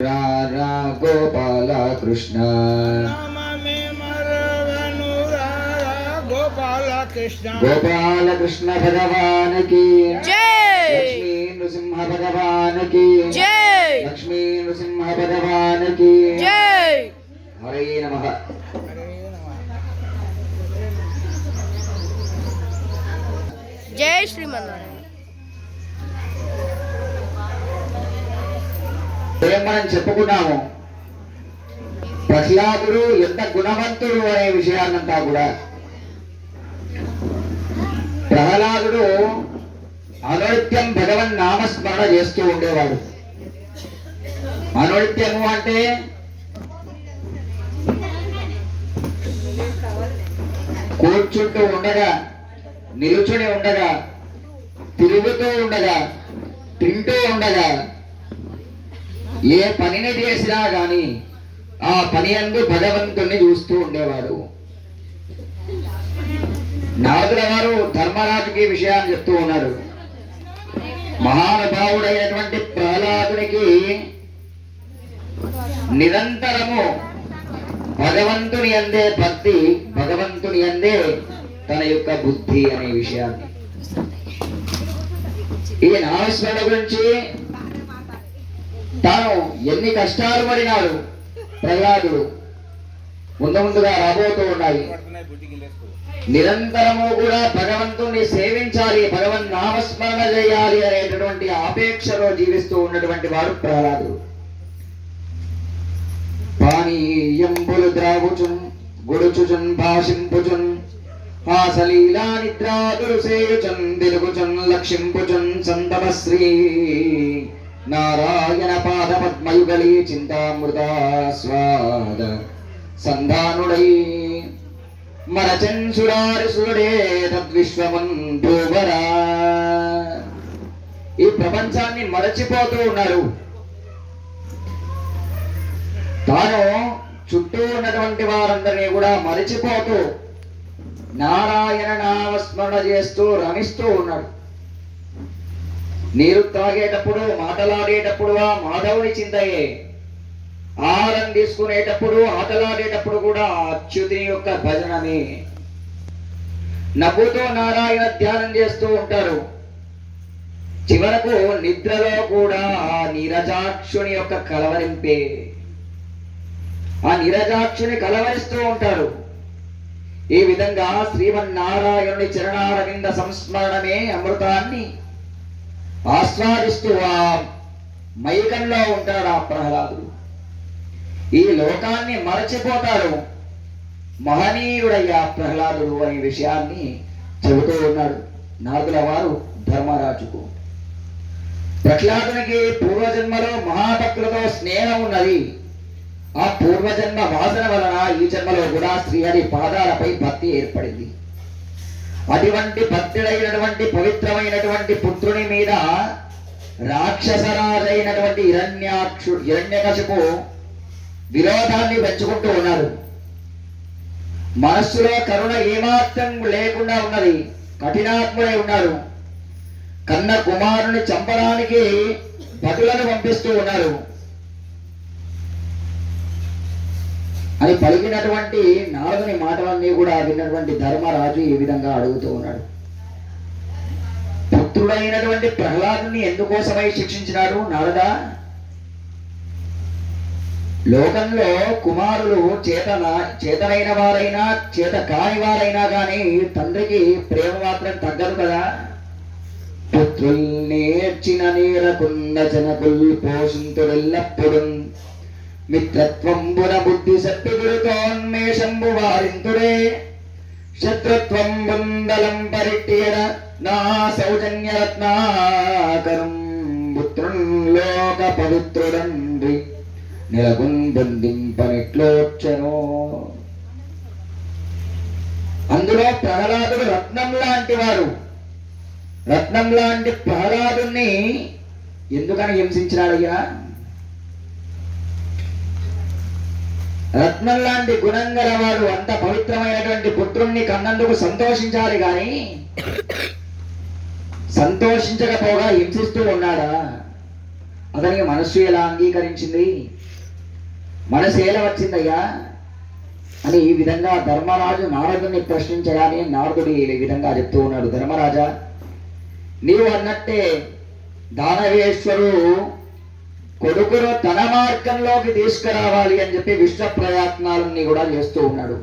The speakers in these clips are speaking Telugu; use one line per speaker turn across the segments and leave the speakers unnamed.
రారా గోపాల కృష్ణ
గోపాల కృష్ణ
గోపాల కృష్ణ భగవానికి
జై
లక్ష్మీ నృసింహ భగవానికి
జై
లక్ష్మీ నృసింహ భగవానికి
జై
హరే నమః.
జై శ్రీమన్నారాయణ.
మనం చెప్పుకున్నాము ప్రహ్లాదుడు ఎంత గుణవంతుడు అనే విషయాన్నంతా కూడా. ప్రహ్లాదుడు అనునిత్యం భగవన్ నామస్మరణ చేస్తూ ఉండేవాడు. అనునిత్యము అంటే కూర్చుంటూ ఉండగా, నిలుచుని ఉండగా, తిరుగుతూ ఉండగా, తింటూ ఉండగా, ఏ పనిని చేసినా గాని ఆ పని యందు భగవంతుణ్ణి చూస్తూ ఉండేవాడు. నారదుల వారు ధర్మరాజుకి విషయాన్ని చెప్తూ ఉన్నారు. మహానుభావుడైనటువంటి ప్రహ్లాదునికి నిరంతరము భగవంతుని అందే భక్తి, భగవంతుని అందే తన యొక్క బుద్ధి అనే విషయాన్ని. ఈ నామస్మరణ గురించి తాను ఎన్ని కష్టాలు పడినాడు ప్రహ్లాదుడు ముందుగా రాబోతూ ఉన్నాయి. నిరంతరము కూడా భగవంతుణ్ణి సేవించాలి, భగవన్ నామస్మరణ చేయాలి అనేటటువంటి ఆపేక్షలో జీవిస్తూ ఉన్నటువంటి వాడు ప్రహ్లాదుడు. పానీయంబులు ద్రావుచున్ గుడుచుచున్ భాషింపుచున్ హాసలీలా నిద్రాదులు సేయుచున్ తిరుగుచున్ లక్షింపుచున్ సంతపశ్రీ నారాయణ పాద పద్మయుగలి చింతామృతాస్వాద సంధానుడై మరచంసురారుసుడే తద్విశ్వమున్ భూవరా. ఈ ప్రపంచాన్ని మరచిపోతూ ఉన్నారు. తాను చుట్టూ ఉన్నటువంటి వారందరినీ కూడా మరచిపోతూ నారాయణ నామస్మరణ చేస్తూ రమిస్తూ ఉన్నాడు. నీరు తాగేటప్పుడు, మాటలాడేటప్పుడు ఆ మాధవుని చింతయే, ఆహారం తీసుకునేటప్పుడు, ఆటలాడేటప్పుడు కూడా అచ్యుతుని యొక్క భజనమే. నవ్వుతూ నారాయణ ధ్యానం చేస్తూ ఉంటారు. చివరకు నిద్రలో కూడా ఆ నీరజాక్షుని యొక్క కలవరింపే, ఆ నీరజాక్షుని కలవరిస్తూ ఉంటారు. ఈ విధంగా శ్రీమన్నారాయణుని చరణారవింద సంస్మరణమే అమృతాన్ని ఆస్వాదిస్తూ ఆ మైకంలో ఉంటాడు ఆ ప్రహ్లాదుడు. ఈ లోకాన్ని మరచిపోతాడు. మహనీయుడయ్యా ప్రహ్లాదుడు అనే విషయాన్ని చెబుతూ ఉన్నాడు నారదుల వారు ధర్మరాజుకు. ప్రహ్లాదునికి పూర్వజన్మలో మహాభక్తులతో స్నేహం ఉన్నది. ఆ పూర్వజన్మ వాసన వలన ఈ జన్మలో కూడా శ్రీహరి పాదాలపై భక్తి ఏర్పడింది. అటువంటి భక్తుడైనటువంటి పవిత్రమైనటువంటి పుత్రుని మీద రాక్షసరాజైనటువంటి హిరణ్యకశిపు విరోధాన్ని పెంచుకుంటూ ఉన్నారు. మనస్సులో కరుణ ఏమాత్రం లేకుండా ఉన్నది. కఠినాత్ముడై ఉన్నారు. కన్న కుమారుని చంపడానికి భటులను పంపిస్తూ ఉన్నారు అని పలికినటువంటి నారదుని మాటలన్నీ కూడా విన్నటువంటి ధర్మరాజు ఈ విధంగా అడుగుతూ ఉన్నాడు. పుత్రుడైనటువంటి ప్రహ్లాదుని ఎందుకోసమై శిక్షించినాడు నారద? లోకంలో కుమారులు చేతనైన వారైనా చేత కాని వారైనా కానీ తండ్రికి ప్రేమ మాత్రం తగ్గదు కదా. పుత్రుల్ నేర్చిన నేరకున్న జనకుల్ పోషింతుడెల్లప్పుడు మిత్రత్వంబున బుద్ధి సత్తుగురుతోన్మేషంబు వారింతుడే శత్రుత్వం బుందలం పరిట్టియడ నా సౌజన్యరత్నాకరం పుత్రుల్లోక పవిత్రుడండ్రి నెలగున్ బంధింపనిట్లోచ్చనో. అందులో ప్రహ్లాదుడు రత్నం లాంటి వాడు. రత్నం లాంటి ప్రహ్లాదుని ఎందుకని హింసించినాడయ్యా? రత్నం లాంటి గుణం గలవాడు అంత పవిత్రమైనటువంటి పుత్రుణ్ణి కన్నందుకు సంతోషించాలి గాని సంతోషించకపోగా హింసిస్తూ ఉన్నాడా? అతనికి మనస్సు ఎలా అంగీకరించింది, మనసు ఎలా వచ్చిందయ్యా అని ఈ విధంగా ధర్మరాజు నారదుని ప్రశ్నించగానే నారదుడు ఈ విధంగా చెప్తూ ఉన్నాడు. ధర్మరాజా, నీవు అన్నట్టే దానవేశ్వరుడు కొడుకును తన మార్గంలోకి తీసుకురావాలి అని చెప్పి విశ్వ ప్రయత్నాలన్నీ కూడా చేస్తూ ఉన్నాడు.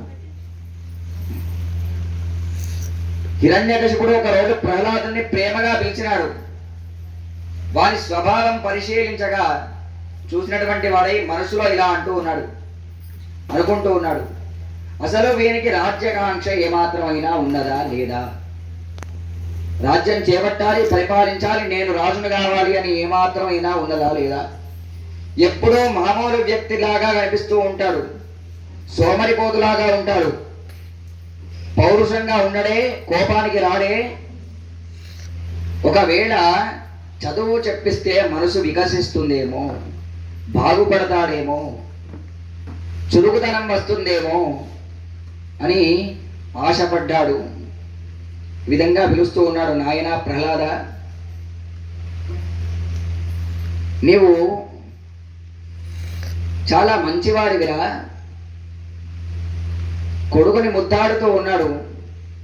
హిరణ్యకశిపుడు ఒక రోజు ప్రహ్లాదుని ప్రేమగా పిలిచినాడు. వారి స్వభావం పరిశీలించగా చూసినటువంటి వాడై మనసులో ఇలా అనుకుంటూ ఉన్నాడు, అసలు వీనికి రాజ్యకాంక్ష ఏమాత్రమైనా ఉన్నదా లేదా, రాజ్యం చేపట్టాలి, పరిపాలించాలి, నేను రాజును కావాలి అని ఏమాత్రమైనా ఉన్నదా లేదా, ఎప్పుడూ మామూలు వ్యక్తిలాగా కనిపిస్తూ ఉంటాడు, సోమరిపోతులాగా ఉంటాడు, పౌరుషంగా ఉండడే, కోపానికి రాడే. ఒకవేళ చదువు చెప్పిస్తే మనసు వికసిస్తుందేమో, బాగుపడతాడేమో, చురుకుతనం వస్తుందేమో అని ఆశపడ్డాడు. విధంగా పిలుస్తూ ఉన్నాడు, నాయన ప్రహ్లాద, నీవు చాలా మంచివాడివిరా. కొడుకుని ముద్దాడుతూ ఉన్నాడు.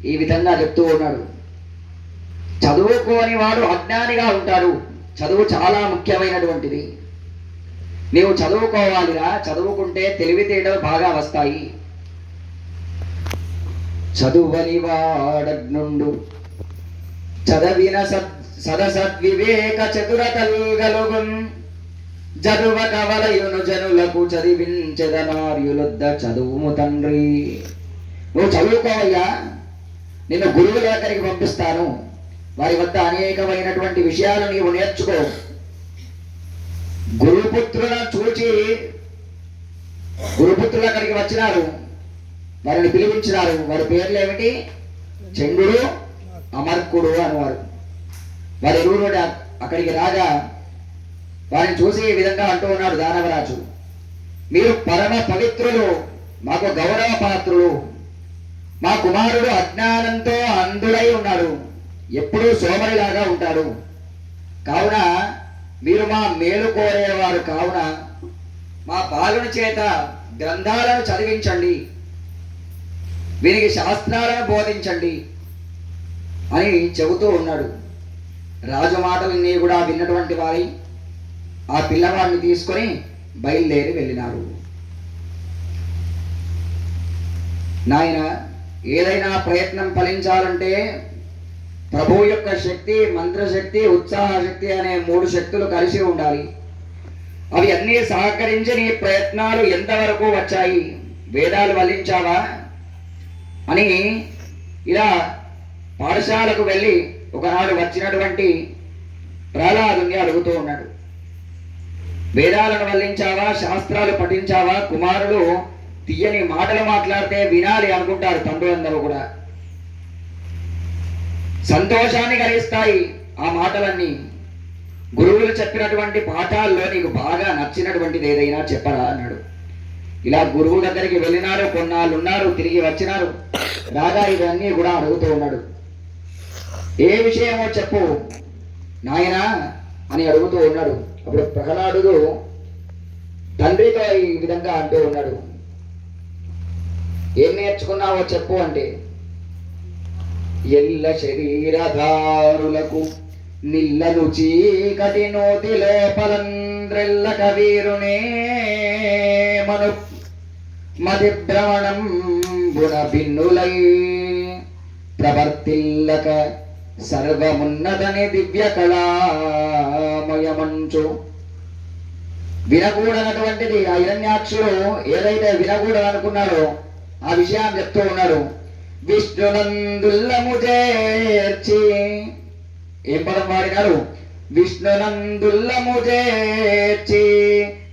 ఈ విధంగా చెప్తూ ఉన్నాడు, చదువుకోని వాడు అజ్ఞానిగా ఉంటాడు, చదువు చాలా ముఖ్యమైనటువంటిది, నీవు చదువుకోవాలిరా, చదువుకుంటే తెలివితేటలు బాగా వస్తాయి. చదువని వాడగ్నుండు చదవిన సదసద్వివేక చతురతల్గలుగున్ జదువ కవలయును జనులకు చదివించెదనార్యులొద్ద చదువుము తండ్రి. నువ్వు చదువుకోవయ్యా, నిన్ను గురువుల దగ్గరికి పంపిస్తాను, వారి వద్ద అనేకమైనటువంటి విషయాలు నీవు నేర్చుకో. గురుపుత్రులను చూచి గురుపుత్రులు అక్కడికి వచ్చినారు, వారిని పిలిపించినారు. వారి పేర్లు ఏమిటి? చండుడు, అమర్కుడు అనేవారు. వారి ఇరువురు అక్కడికి రాగా వారిని చూసి ఈ విధంగా అంటూ ఉన్నాడు దానవరాజు, మీరు పరమ పవిత్రులు, మాకు గౌరవ పాత్రులు, మా కుమారుడు అజ్ఞానంతో అంధుడై ఉన్నాడు, ఎప్పుడూ సోమరిలాగా ఉంటాడు, కావున మీరు మా మేలు కోరేవారు కావున మా బాలుని చేత గ్రంథాలను చదివించండి, వీరికి శాస్త్రాలను బోధించండి అని చెబుతూ ఉన్నాడు. రాజు మాటలన్నీ కూడా విన్నటువంటి వారి ఆ పిల్లవాడిని తీసుకొని బయలుదేరి వెళ్ళినారు. నాయన, ఏదైనా ప్రయత్నం ఫలించాలంటే ప్రభువు యొక్క శక్తి, మంత్రశక్తి, ఉత్సాహ శక్తి అనే 3 శక్తులు కలిసి ఉండాలి. అవి అన్నీ సహకరించి నీ ప్రయత్నాలు ఎంతవరకు వచ్చాయి, వేదాలు వల్లించావా అని ఇలా పాఠశాలకు వెళ్ళి ఒకనాడు వచ్చినటువంటి ప్రహ్లాదుని అడుగుతూ ఉన్నాడు. వేదాలను వల్లించావా, శాస్త్రాలు పఠించావా? కుమారుడు తీయని మాటలు మాట్లాడితే వినాలి అనుకుంటారు తండ్రులందరూ కూడా. సంతోషాన్ని కలిగిస్తాయి ఆ మాటలన్నీ. గురువులు చెప్పినటువంటి పాఠాల్లో నీకు బాగా నచ్చినటువంటిది ఏదైనా చెప్పరా అన్నాడు. ఇలా గురువు దగ్గరికి వెళ్ళినారు, కొన్నాళ్ళు ఉన్నారు, తిరిగి వచ్చినారు. రాగా ఇవన్నీ కూడా అడుగుతూ ఉన్నాడు. ఏ విషయమో చెప్పు నాయనా అని అడుగుతూ ఉన్నాడు. అప్పుడు ప్రహ్లాదుడు తండ్రితో ఈ విధంగా అంటూ ఉన్నాడు, ఏం నేర్చుకున్నావో చెప్పు అంటే, ఎల్ల శరీరధారులకు నిల్లను చీకటి నోతి లోపలంద్రెల్లక వీరునే మను మది భ్రమణం బుణ భిన్నులై ప్రవర్తిల్లక సర్వమున్నదని దివ్య కళామయమంచు. వినకూడనటువంటిది ఆ హిరణ్యాక్షుడు ఏదైతే వినకూడదనుకున్నాడో ఆ విషయాన్ని చెప్తూ ఉన్నాడు. విష్ణునందుల్లము చేర్చి, ఏం పదం వాడినాడు? విష్ణునందుల్లము చేర్చి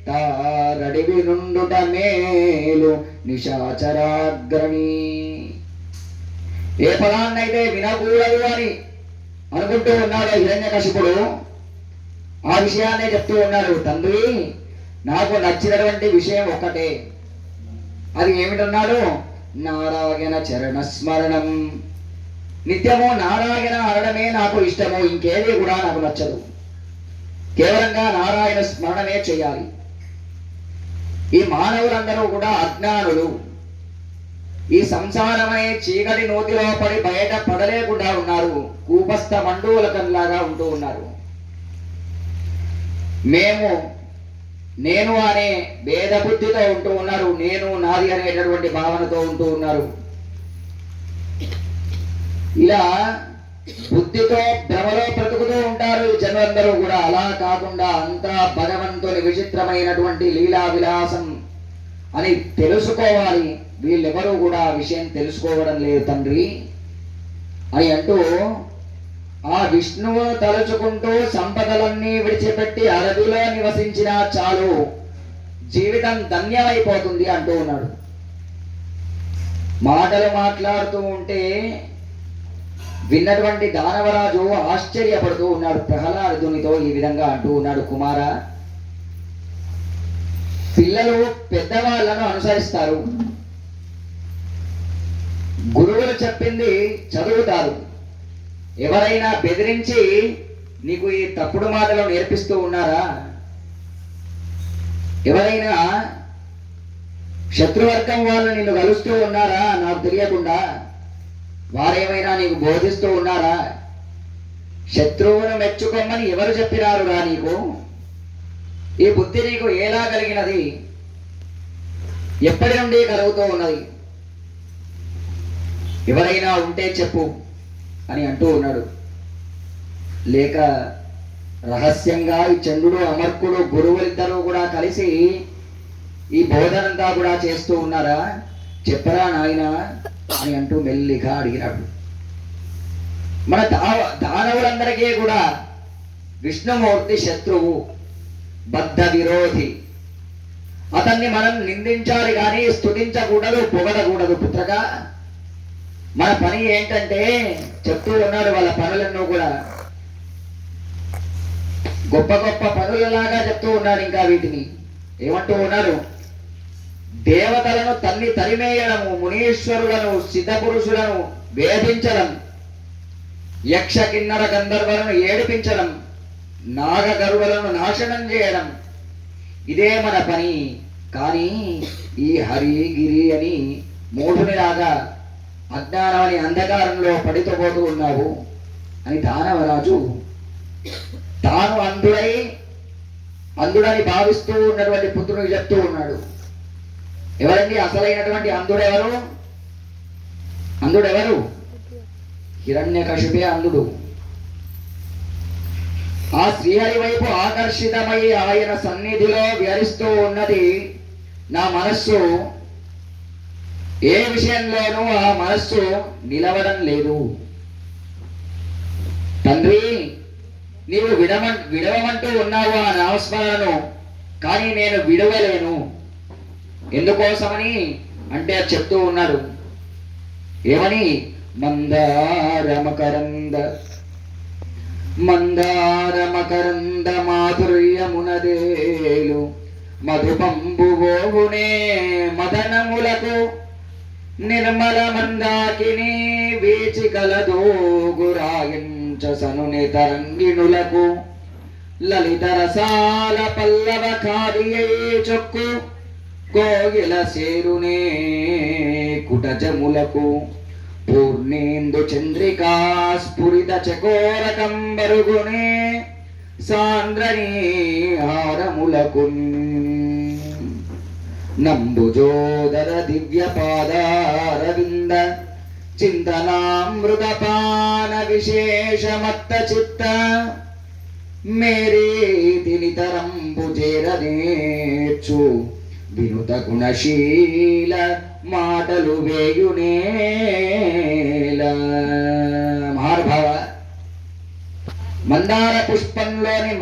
తారడివి నుండుట మేలు నిశాచరాగ్రణి. ఏ పదాన్నైతే వినకూడదు అని అనుకుంటూ ఉన్నాడు హిరణ్యకశిపుడు, ఆ విషయాన్నే చెప్తూ ఉన్నాడు. తండ్రి, నాకు నచ్చినటువంటి విషయం ఒక్కటే, అది ఏమిటన్నాడు? నారాయణ చరణ స్మరణం. నిత్యము నారాయణ అనడమే నాకు ఇష్టము, ఇంకేది కూడా నాకు నచ్చదు. కేవలంగా నారాయణ స్మరణమే చేయాలి. ఈ మానవులందరూ కూడా అజ్ఞానులు. ఈ సంసారమనే చీకటి నోతిలో పడి బయట పడలేకుండా ఉన్నారు. కూపస్థ మండూలకంలాగా ఉంటూ ఉన్నారు. నేను అనే భేద బుద్ధితో ఉంటూ ఉన్నారు. నేను నాది అనేటటువంటి భావనతో ఉంటూ ఉన్నారు. ఇలా బుద్ధితో భ్రమలో బ్రతుకుతూ ఉంటారు ఈ జనులందరూ కూడా. అలా కాకుండా అంతా భగవంతుని విచిత్రమైనటువంటి లీలా విలాసం అని తెలుసుకోవాలి. వీళ్ళెవరూ కూడా ఆ విషయం తెలుసుకోవడం లేదు తండ్రి అని అంటూ ఆ విష్ణువు తలుచుకుంటూ సంపదలన్నీ విడిచిపెట్టి అడవిలో నివసించినా చాలు, జీవితం ధన్యమైపోతుంది అంటూ ఉన్నాడు. మాటలు మాట్లాడుతూ ఉంటే విన్నటువంటి దానవరాజు ఆశ్చర్యపడుతూ ఉన్నాడు. ప్రహ్లాదునితో ఈ విధంగా అంటూ ఉన్నాడు, కుమార, పిల్లలు పెద్దవాళ్లను అనుసరిస్తారు, గురువులు చెప్పింది చదువుతారు. ఎవరైనా బెదిరించి నీకు ఈ తప్పుడు మాటలు నేర్పిస్తూ ఉన్నారా? ఎవరైనా శత్రువర్గం వాళ్ళు నిన్ను కలుస్తూ ఉన్నారా నాకు తెలియకుండా? వారేమైనా నీకు బోధిస్తూ ఉన్నారా? శత్రువును మెచ్చుకోమని ఎవరు చెప్పినారురా నీకు? ఈ బుద్ధి నీకు ఎలా కలిగినది? ఎప్పటి నుండి కలుగుతూ ఉన్నది? ఎవరైనా ఉంటే చెప్పు అని అంటూ ఉన్నాడు. లేక రహస్యంగా ఈ చంద్రుడు అమర్కుడు గురువులిద్దరూ కూడా కలిసి ఈ బోధనంతా కూడా చేస్తూ ఉన్నారా? చెప్పరా నాయన అని అంటూ మెల్లిగా అడిగినాడు. మన దానవులందరికీ కూడా విష్ణుమూర్తి శత్రువు, బద్ధ విరోధి. అతన్ని మనం నిందించాలి కానీ స్తుతించకూడదు, పొగడకూడదు. పుత్రగా మన పని ఏంటంటే చెప్తూ ఉన్నాడు వాళ్ళ పనులన్నీ కూడా గొప్ప గొప్ప పనులలాగా చెప్తూ ఉన్నాడు. ఇంకా వీటిని ఏమంటూ ఉన్నారు? దేవతలను తన్ని తరిమేయడము, మునీశ్వరులను సిద్ధపురుషులను వేధించడం, యక్ష కిన్నర గంధర్వులను ఏడిపించడం, నాగగరువులను నాశనం చేయడం, ఇదే మన పని. కానీ ఈ హరి గిరి అని మూఢునిలాగా అజ్ఞానం అని అంధకారంలో పడితోపోతూ ఉన్నావు అని దానవరాజు తాను అంధుడని భావిస్తూ ఉన్నటువంటి పుత్రునికి చెప్తూ ఉన్నాడు. ఎవరండి అసలైనటువంటి అంధుడెవరు? హిరణ్యకశిపే అంధుడు. ఆ శ్రీహరి వైపు ఆకర్షితమై ఆయన సన్నిధిలో విహరిస్తూ ఉన్నది నా మనస్సు. ఏ విషయంలోనూ ఆ మనస్సు నిలవడం లేదు. తండ్రి, నీవు విడవమంటూ ఉన్నావు ఆ నామస్మరణను, కానీ నేను విడవలేను. ఎందుకోసమని అంటే చెప్తూ ఉన్నాడు. ఏమని? మందార మకరంద మాధుర్యమునదేలు మధుపంబువోగునే మదనములకు నిర్మల మందాకిని వీచి కలదోగురాయించ సనుని తరంగిణులకు లలిత రసాల పల్లవ కారియే చొక్కు కోగిల సేరునే కుటజములకు పూర్ణేందు చంద్రికా స్ఫురిత చకోర కంబరుగునే సాంద్రనీ హారములకు నంబుజోదర దివ్య పాదారవింద చింతనామృతపాన విశేషమత్త చిత్త మేరీ తినితరంబు చేరనేర్చు వినుత గుణశీల మాటలు వేయునేల. మహానుభావ, మందార పుష్పంలోని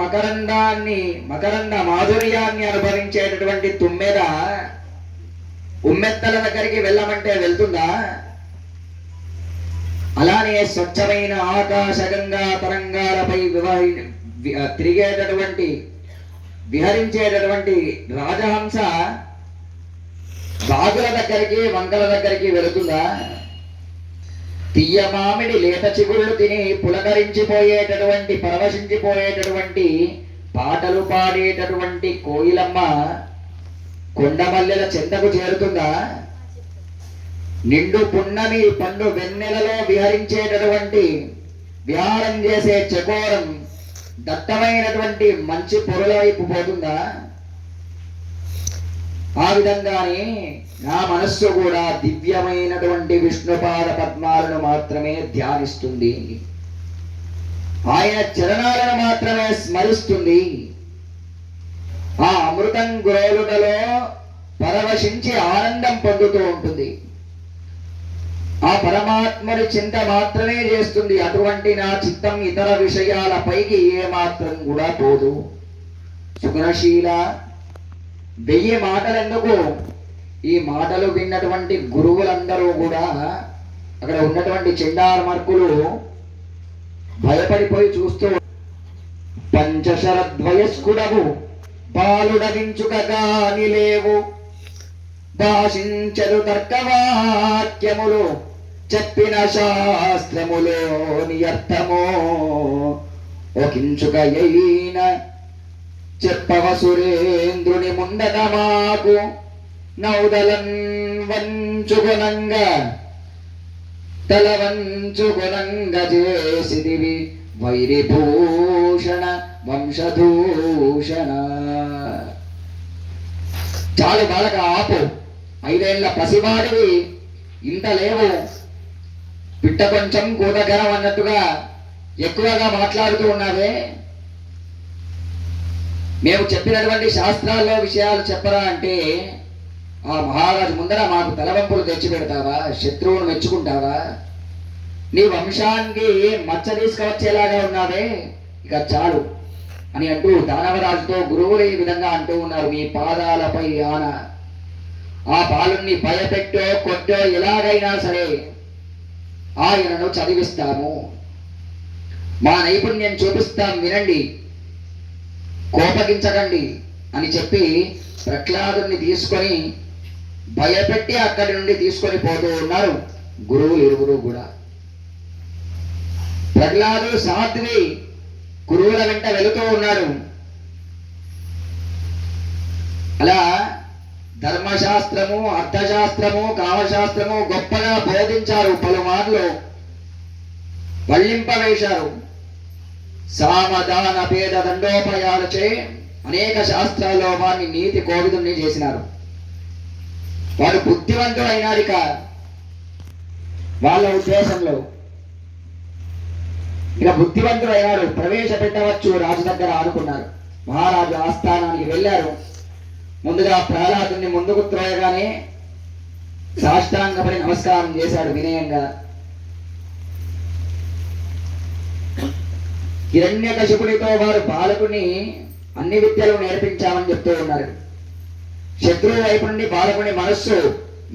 మకరంద మాధుర్యాన్ని అనుభవించేటటువంటి తుమ్మెద ఉమ్మెత్తల దగ్గరికి వెళ్ళమంటే వెళ్తుందా? అలానే స్వచ్ఛమైన ఆకాశగంగా తరంగాలపై విహరించేటటువంటి రాజహంస బాగుల దగ్గరికి వంకల దగ్గరికి వెళుతుందా? తీయ మామిడి లేత చిగుళ్ళు తిని పులకరించిపోయేటటువంటి పరవశించిపోయేటటువంటి పాటలు పాడేటటువంటి కోయిలమ్మ కొండమల్లెల చెంతకు చేరుతుందా? నిండు పున్నమి పండు వెన్నెలలో విహరించేటటువంటి విహారం చేసే చకోరం దట్టమైనటువంటి మంచి పొరల వైపు పోతుందా? ఆ విధంగానే నా మనస్సు కూడా దివ్యమైనటువంటి విష్ణుపాద పద్మాలను మాత్రమే ధ్యానిస్తుంది, ఆయన చరణాలను మాత్రమే స్మరిస్తుంది. ఆ అమృతం గ్రోలుటలో పరవశించి ఆనందం పొందుతూ ఉంటుంది. ఆ పరమాత్మని చింత మాత్రమే చేస్తుంది. అటువంటి నా చిత్తం ఇతర విషయాల పైకి ఏ మాత్రం కూడా పోదు. సుగుణశీల, 1000 మాటలెందుకు? ఈ మాటలు విన్నటువంటి గురువులందరూ కూడా అక్కడ ఉన్నటువంటి చెండార్మర్కులు భయపడిపోయి చూస్తూ, పంచశరద్వయస్కుడవు బాలుడవించుకగాని లేవు, భాషించరు తర్కవాక్యములు, చెప్పిన శాస్త్రములోని అర్థమో ఒకించుకయైన చెప్పవ సురేంద్రుని ముందట మాకు, నౌదలన్ వంచుకొనంగ తల వంచుకొనంగ చేసిదివి వైరిభూషణ వంశదూషణ. చాలు బాలక ఆపు, 5 ఏళ్ల పసివాడివి, ఇంత లేవు, పిట్ట కొంచెం కూతగరం అన్నట్టుగా ఎక్కువగా మాట్లాడుతూ ఉన్నావే. మేము చెప్పినటువంటి శాస్త్రాల్లో విషయాలు చెప్పరా అంటే, ఆ మహారాజు ముందర మాకు తలవంపులు తెచ్చి పెడతావా? శత్రువును మెచ్చుకుంటావా? నీ వంశానికి మచ్చ తీసుకువచ్చేలాగా ఉన్నావే, ఇక చాలు అని అంటూ దానవరాజుతో గురువులు ఈ విధంగా అంటూ ఉన్నారు. మీ పాదాలపై ఆన, ఆ బాలుణ్ణి భయపెట్టో కొట్టో ఎలాగైనా సరే ఆయనను చదివిస్తాము, మా నైపుణ్యం చూపిస్తాం, వినండి, కోపగించకండి అని చెప్పి ప్రహ్లాదుని తీసుకొని భయపెట్టి అక్కడి నుండి తీసుకొని పోతూ ఉన్నారు గురువులు ఇరువురు కూడా. ప్రహ్లాదు సాధ్వి గురువుల వెంట వెళుతూ ఉన్నాడు. అలా ధర్మశాస్త్రము, అర్థశాస్త్రము, కామశాస్త్రము గొప్పగా బోధించారు, పలుమార్లు వల్లింపవేశారు. సామదాన భేద దండోపయాలచే అనేక శాస్త్రాల్లో వారిని నీతి కోవిదుని చేసినారు. వాడు బుద్ధివంతుడు అయినాడిక వాళ్ళ ఉద్దేశంలో. ఇక బుద్ధివంతుడు అయినాడు, ప్రవేశపెట్టవచ్చు రాజు దగ్గర అనుకున్నారు. మహారాజు ఆస్థానానికి వెళ్ళారు. ముందుగా ప్రహ్లాదుని ముందుకు త్రోయగానే సాష్టాంగపడి నమస్కారం చేశాడు వినయంగా. హిరణ్యకశిపునితో వారు బాలకుని అన్ని విద్యలు నేర్పించామని చెప్తూ ఉన్నారు. శత్రువు వైపు నుండి బాలకుని మనస్సు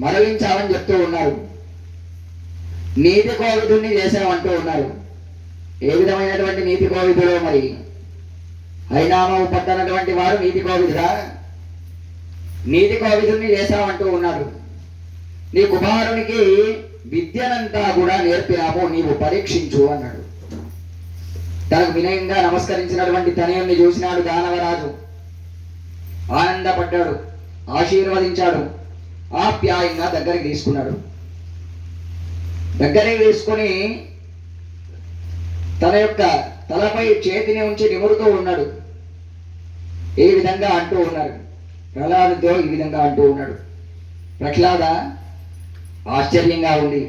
మరలించామని చెప్తూ ఉన్నారు. నీతి కోవిదుని చేశామంటూ ఉన్నారు. ఏ విధమైనటువంటి నీతి కోవిదులో మరి? హరినామము పట్టనటువంటి వారు నీతి కోవిదురా? నీతి కోవిదుని చేశామంటూ ఉన్నారు. నీ కుమారునికి విద్యనంతా కూడా నేర్పినాము, నీవు పరీక్షించు అన్నాడు. తనకు వినయంగా నమస్కరించినటువంటి తనయుణ్ణి చూసినాడు దానవరాజు. ఆనందపడ్డాడు, ఆశీర్వదించాడు, ఆప్యాయంగా దగ్గరికి తీసుకున్నాడు. దగ్గరికి తీసుకుని తన యొక్క తలపై చేతిని ఉంచి నిమురుతూ ఉన్నాడు. ఏ విధంగా అంటూ ఉన్నారు ప్రహ్లాదుతో, ఈ విధంగా అంటూ ఉన్నాడు. ప్రహ్లాద, ఆశ్చర్యంగా ఉంది,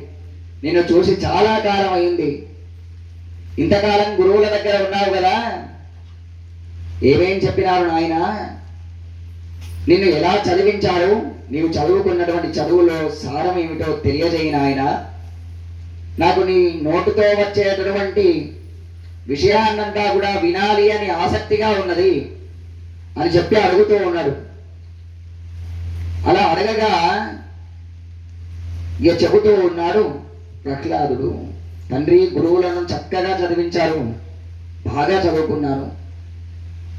నిన్ను చూసి చాలా కాలం అయింది. ఇంతకాలం గురువుల దగ్గర ఉన్నావు కదా, ఏమేం చెప్పినారు నాయన? నిన్ను ఎలా చదివించారు? నీవు చదువుకున్నటువంటి చదువులో సారం ఏమిటో తెలియజేయను ఆయన. నాకు నీ నోటుతో వచ్చేటటువంటి విషయాన్నంతా కూడా వినాలి అని ఆసక్తిగా ఉన్నది అని చెప్పి అడుగుతూ ఉన్నాడు. అలా అడగగా ఇక చెబుతూ ఉన్నాడు ప్రహ్లాదుడు. తండ్రి, గురువులను చక్కగా చదివించారు, బాగా చదువుకున్నాను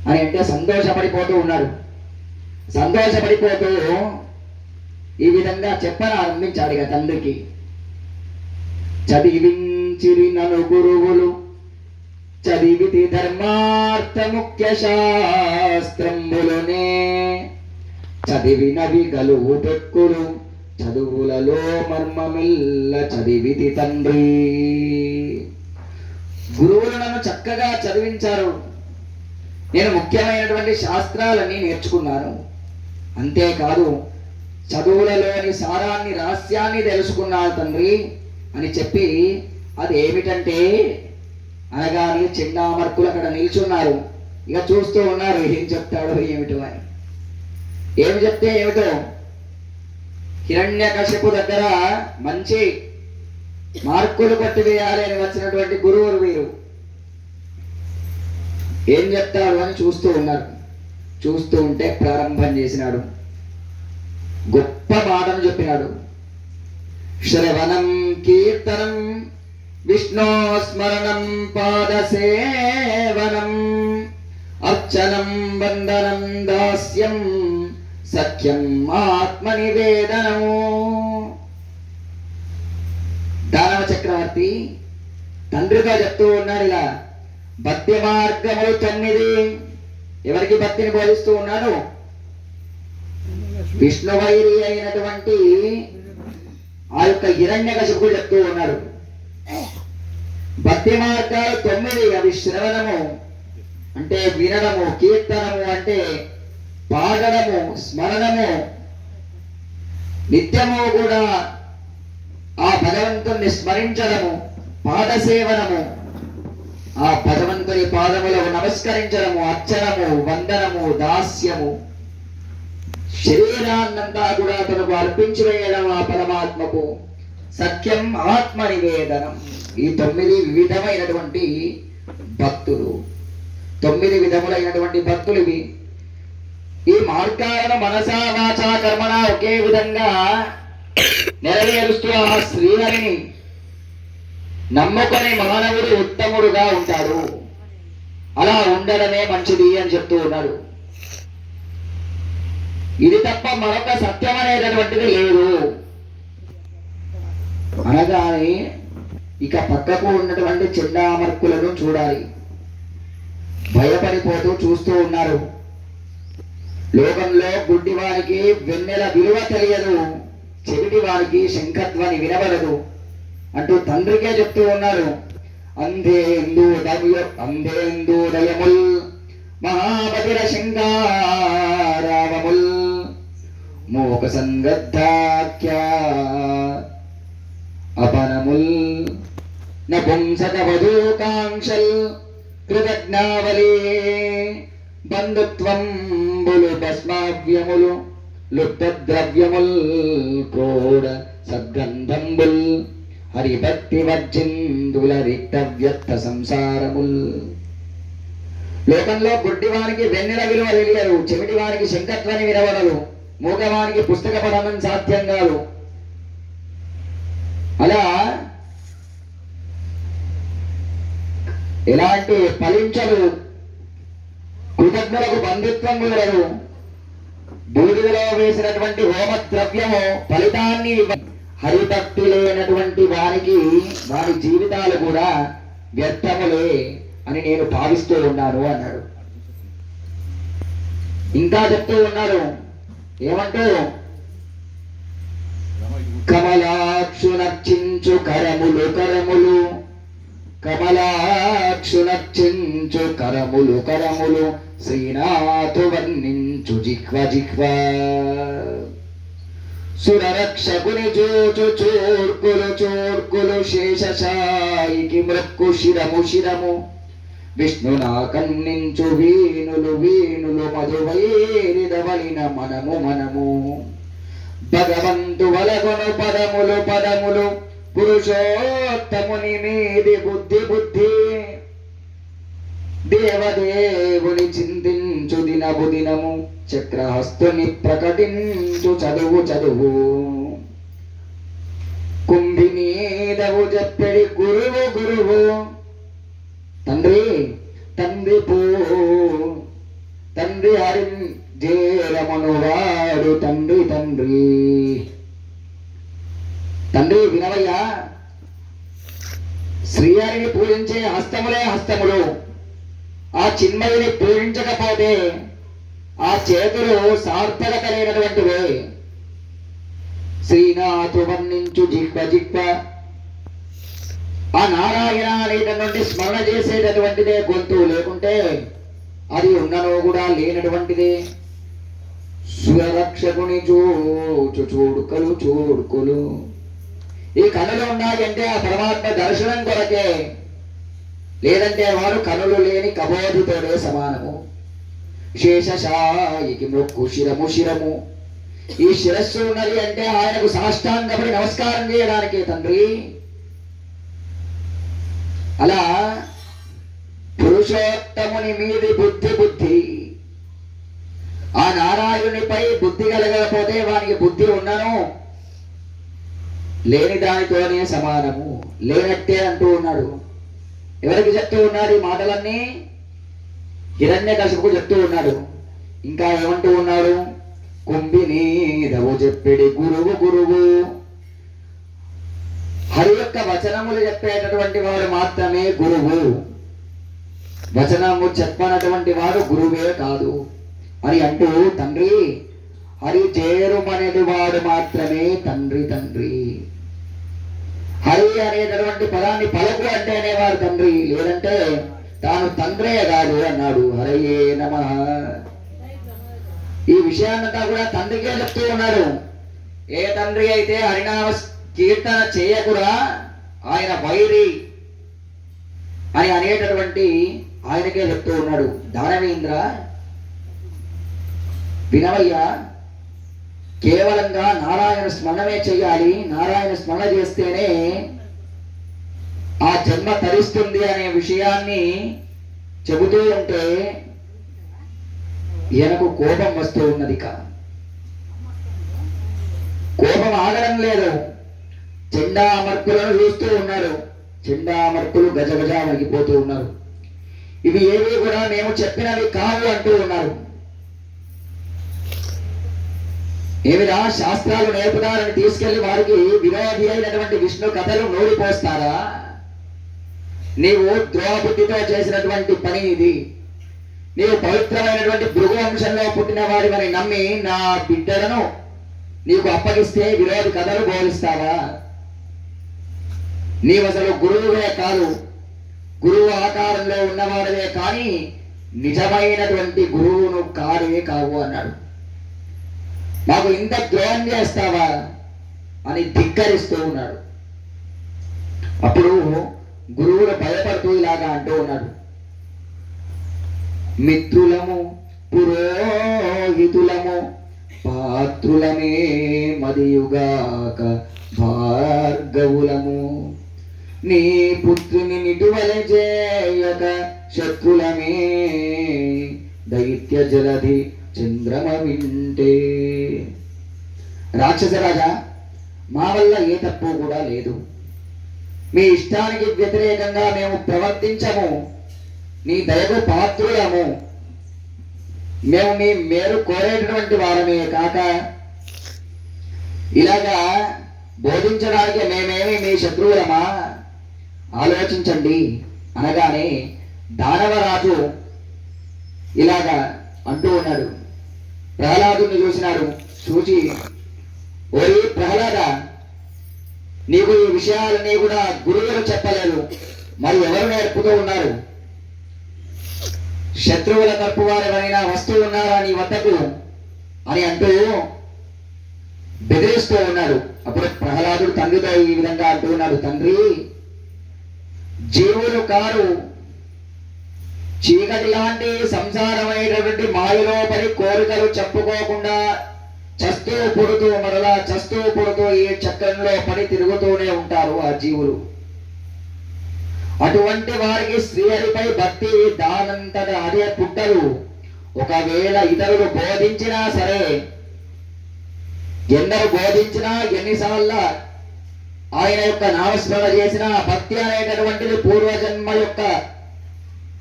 అని అంటే సంతోషపడిపోతూ ఉన్నాడు. సంతోషపడిపోతూ ఈ విధంగా చెప్పనారంభించాడు ఇక తండ్రికి. చదివించిరి నను గురువులు చదివితి ధర్మార్థ ముఖ్య శాస్త్రంబులనే చదివినవి గలువు పెక్కులు చదువులలో మర్మమిల్ల చదివితి తండ్రి. గురువులు నన్ను చక్కగా చదివించారు, నేను ముఖ్యమైనటువంటి శాస్త్రాలని నేర్చుకున్నాను, అంతేకాదు చదువులలోని సారాన్ని రహస్యాన్ని తెలుసుకున్నాను తండ్రి అని చెప్పి, అది ఏమిటంటే అనగానే చిన్నామర్కులు అక్కడ నిల్చున్నారు. ఇక చూస్తూ ఉన్నారు ఏం చెప్తాడో ఏమిటో అని. ఏమి చెప్తే ఏమిటో, హిరణ్యకశిపు దగ్గర మంచి మార్కులు కొట్టివేయాలి అని వచ్చినటువంటి గురువులు వీరు. ఏం చెప్తాడు అని చూస్తూ ఉన్నారు. చూస్తూ ఉంటే ప్రారంభం చేసినాడు, గొప్ప మాటను చెప్పినాడు. శ్రవణం కీర్తనం విష్ణు స్మరణం పాదసేవనం అర్చనం వందనం దాస్యం సఖ్యం ఆత్మనివేదనము. దానవ చక్రవర్తి తండ్రిగా చెప్తూ ఉన్నాడు ఇలా, భక్తి మార్గములు 9. ఎవరికి భక్తిని బోధిస్తూ ఉన్నాడు? విష్ణువైరి అయినటువంటి ఆ యొక్క హిరణ్యకశిపుడు చెప్తూ ఉన్నాడు. భక్తి మార్గాలు 9. అవి శ్రవణము అంటే వినడము, కీర్తనము అంటే పాడడము, స్మరణము, నిత్యము కూడా ఆ భగవంతుణ్ణి స్మరించడము, పాదసేవనము, ఆ భగవంతుని పాదములకు నమస్కరించడము, అర్చనము, వందనము, దాస్యము, శరీరాన్నంతా కూడా తనకు అర్పించి వేయడం ఆ పరమాత్మకు, సఖ్యం ఆత్మ నివేదనం. ఈ 9 వివిధమైనటువంటి భక్తులు, 9 విధములైనటువంటి భక్తులు ఇవి. ఈ మార్గాలను మనసా వాచా కర్మణ ఒకే విధంగా నెరవేరుస్తూ ఆ శ్రీహరిని నమ్ముకొని మానవుడు ఉత్తముడుగా ఉంటాడు. అలా ఉండడమే మంచిది అని చెప్తూ ఉన్నాడు. ఇది తప్ప మరొక సత్యం అనేటటువంటిది లేదు అనగానే ఇక పక్కకు ఉన్నటువంటి చెండామర్కులను చూడాలి. భయపడిపోతూ చూస్తూ ఉన్నారు. లోకంలో గుడ్డి వారికి వెన్నెల విలువ తెలియదు, చెవిటి వారికి శంఖధ్వని వినబడదు అంటూ తండ్రికే చెప్తూ ఉన్నారు. అంధేందు దయముల్ మహాబదిర శంగారావముల్ మోక సంగద్ధాఖ్య అపనముల్ నపుంసక వధూకాంక్షల్ కృతజ్ఞావలి బంధుత్వం బులు భస్మావ్యములు లుప్తద్రవ్యముల్ క్రోడ సద్గంధంబుల్ హరిభక్తి వర్జిందుల రిక్త వ్యర్థ సంసారముల్. లోకంలో గుడ్డివానికి వెన్నెల విలువ తెలియదు, చెవిటి వారికి శంఖధ్వని వినబడదు, మూగవానికి పుస్తక పఠనం సాధ్యం కాదు. అలా ఎలాంటి ఫలించదు, కృతజ్ఞులకు బంధుత్వం కుదరదు. బూడిదలో వేసినటువంటి హోమ ద్రవ్యము ఫలితాన్ని హరిభక్తి లేనటువంటి వారికి వారి జీవితాలు కూడా వ్యర్థములే అని నేను భావిస్తూ ఉన్నాను అన్నాడు. ఇంకా చెప్తూ ఉన్నారు ఏమంటూ, కమలాక్షు నర్చించు కరములు కరములు, కమలాక్షు నర్చించు కరములు కరములు, శ్రీనాథు వర్ణించు జిహ్వ జిహ్వ, సురరక్షకుని జోచు చూర్కులు చూర్కులు, శేషశాయికి మృక్కు శిరము శిరము, విష్ణునా కన్నించు వీణులు వీణులు, మధువైరిదవలిన మనము మనము, భగవంతు వలగొను పదములు పదములు, పురుషోత్తముని మీది బుద్ధి బుద్ధి, దేవదేవుని చింతించు దినము దినము, చక్రహస్తుని ప్రకటించు చదువు చదువు, కుంభినీదవు చెప్పెడి గురువు గురువు, తండ్రి తండ్రి పో తండ్రి హరి జేరమను వాడు తండ్రి తండ్రి తండ్రి వినవయ్యా, శ్రీహరిని పూజించే హస్తములే హస్తములు. ఆ చిన్మయుని పూజించకపోతే ఆ చేతులు సార్థకత లేనటువంటివే. శ్రీనాథు వర్ణించు జిహ్వ జిహ్వ. ఆ నారాయణ అనేటటువంటి స్మరణ చేసేటటువంటిదే గొంతు, లేకుంటే అది ఉన్ననో కూడా లేనటువంటిదే. స్వరక్షకుని చూడుకలు చూడుకులు. ఈ కనులు ఉన్నాయంటే ఆ పరమాత్మ దర్శనం కొరకే, లేదంటే వారు కనులు లేని కబోధితోడే సమానము. శేషశాయికి మొక్కు శిరము శిరము. ఈ శిరస్సు ఉన్నది అంటే ఆయనకు సాష్టాంగపడి నమస్కారం చేయడానికే తండ్రి. అలా పురుషోత్తముని మీది బుద్ధి బుద్ధి. ఆ నారాయణునిపై బుద్ధి కలగకపోతే వానికి బుద్ధి ఉన్నను లేని దానితోనే సమానము, లేనట్టే అంటూ ఉన్నాడు. ఎవరికి చెప్తూ ఉన్నాడు ఈ మాటలన్నీ? హిరణ్యకశిపుకు చెప్తూ ఉన్నాడు. ఇంకా ఏమంటూ ఉన్నాడు? కుంభినీదవు చెప్పెడి గురువు గురువు. హరి యొక్క వచనములు చెప్పేటటువంటి వాడు మాత్రమే గురువు. వచనము చెప్పనటువంటి వాడు గురువే కాదు అని అంటూ, తండ్రి హరి చేరుమనేది వాడు మాత్రమే తండ్రి. తండ్రి హరి అనేటటువంటి పదాన్ని పలుకు అంటేనే వాడు తండ్రి, లేదంటే తాను తండ్రే కాదు అన్నాడు. హరయే నమః. ఈ విషయాన్నంతా కూడా తండ్రికే చెప్తూ ఉన్నాడు. ఏ తండ్రి అయితే హరినామ కీర్తన చేయకురా ఆయన వైరి అని అనేటటువంటి ఆయనకే చెప్తూ ఉన్నాడు. దానవేంద్ర వినవయ్యా, కేవలంగా నారాయణ స్మరణమే చెయ్యాలి. నారాయణ స్మరణ చేస్తేనే ఆ జన్మ తరిస్తుంది అనే విషయాన్ని చెబుతూ ఉంటే ఈయనకు కోపం వస్తూ ఉన్నది. కోపం ఆగడం లేదు. చెండామర్కులను చూస్తూ ఉన్నాడు. చెండామర్కులు గజగజ వణికిపోతూ ఉన్నారు. ఇవి ఏవి కూడా మేము చెప్పినవి కావు అంటూ ఉన్నారు. ఏమిరా శాస్త్రాలు నేర్పుతారని తీసుకెళ్లి వారికి విరోధి అయినటువంటి విష్ణు కథలు నోడిపోస్తారా? నీవు ద్రోహబుద్ధితో చేసినటువంటి పని ఇది. నీవు పవిత్రమైనటువంటి భృగు వంశంలో పుట్టిన వాడివని నమ్మి నా బిడ్డలను నీకు అప్పగిస్తే విరోధి కథలు బోధిస్తావా? నీవు అసలు గురువువే కాదు, గురువు ఆకారంలో ఉన్నవాడవే కానీ నిజమైనటువంటి గురువును కాడే కావు అన్నాడు. మాకు ఇంత ద్రోహం చేస్తావా అని ధిక్కరిస్తూ ఉన్నాడు. అప్పుడు గురువులు భయపడుతూ ఇలాగా అంటూ ఉన్నాడు. మిత్రులము పురోహితులము పాత్రులమే మదియుగాక భార్గవులము. నీ పుత్రుని నిటువల చేయక శత్రులమే దైత్య జలధి చంద్రమ వింటే. రాక్షసరాజా, మా వల్ల ఏ తప్పు కూడా లేదు. మీ ఇష్టానికి వ్యతిరేకంగా మేము ప్రవర్తించము. నీ దయకు పాత్రులము. మేము మీ మేలు కోరేటటువంటి వారమే కాక ఇలాగా బోధించడానికి మేమేమి మీ శత్రువులమా? ఆలోచించండి అనగానే దానవరాజు ఇలాగా అంటూ ఉన్నాడు. ప్రహ్లాదుని చూసినాడు. చూచి, ఓరి ప్రహ్లాద, నీకు ఈ విషయాలన్నీ కూడా గురువులు చెప్పలేదు, మరి ఎవరు నేర్పుతూ ఉన్నారు? శత్రువుల తరపు వారు ఎవరైనా వస్తూ ఉన్నారా నీ వద్దకు అని అంటూ బెదిరిస్తూ ఉన్నాడు. అప్పుడు ప్రహ్లాదుడు తండ్రితో ఈ విధంగా అంటూ ఉన్నాడు. తండ్రి, జీవులు కారు చీకటి లాంటి సంసారమైనటువంటి మాయలో పడి కోరికలు చెప్పుకోకుండా చస్తూ పుడుతూ మరలా చస్తూ పుడుతూ ఈ చక్రంలో పడి తిరుగుతూనే ఉంటారు ఆ జీవులు. అటువంటి వారికి శ్రీహరిపై భక్తి దానంతట అదే పుట్టరు. ఒకవేళ ఇతరులు బోధించినా సరే, ఎందరు బోధించినా ఎన్నిసార్లు ఆయన యొక్క నామస్మరణ చేసిన భక్తి అనేటటువంటిది పూర్వజన్మ యొక్క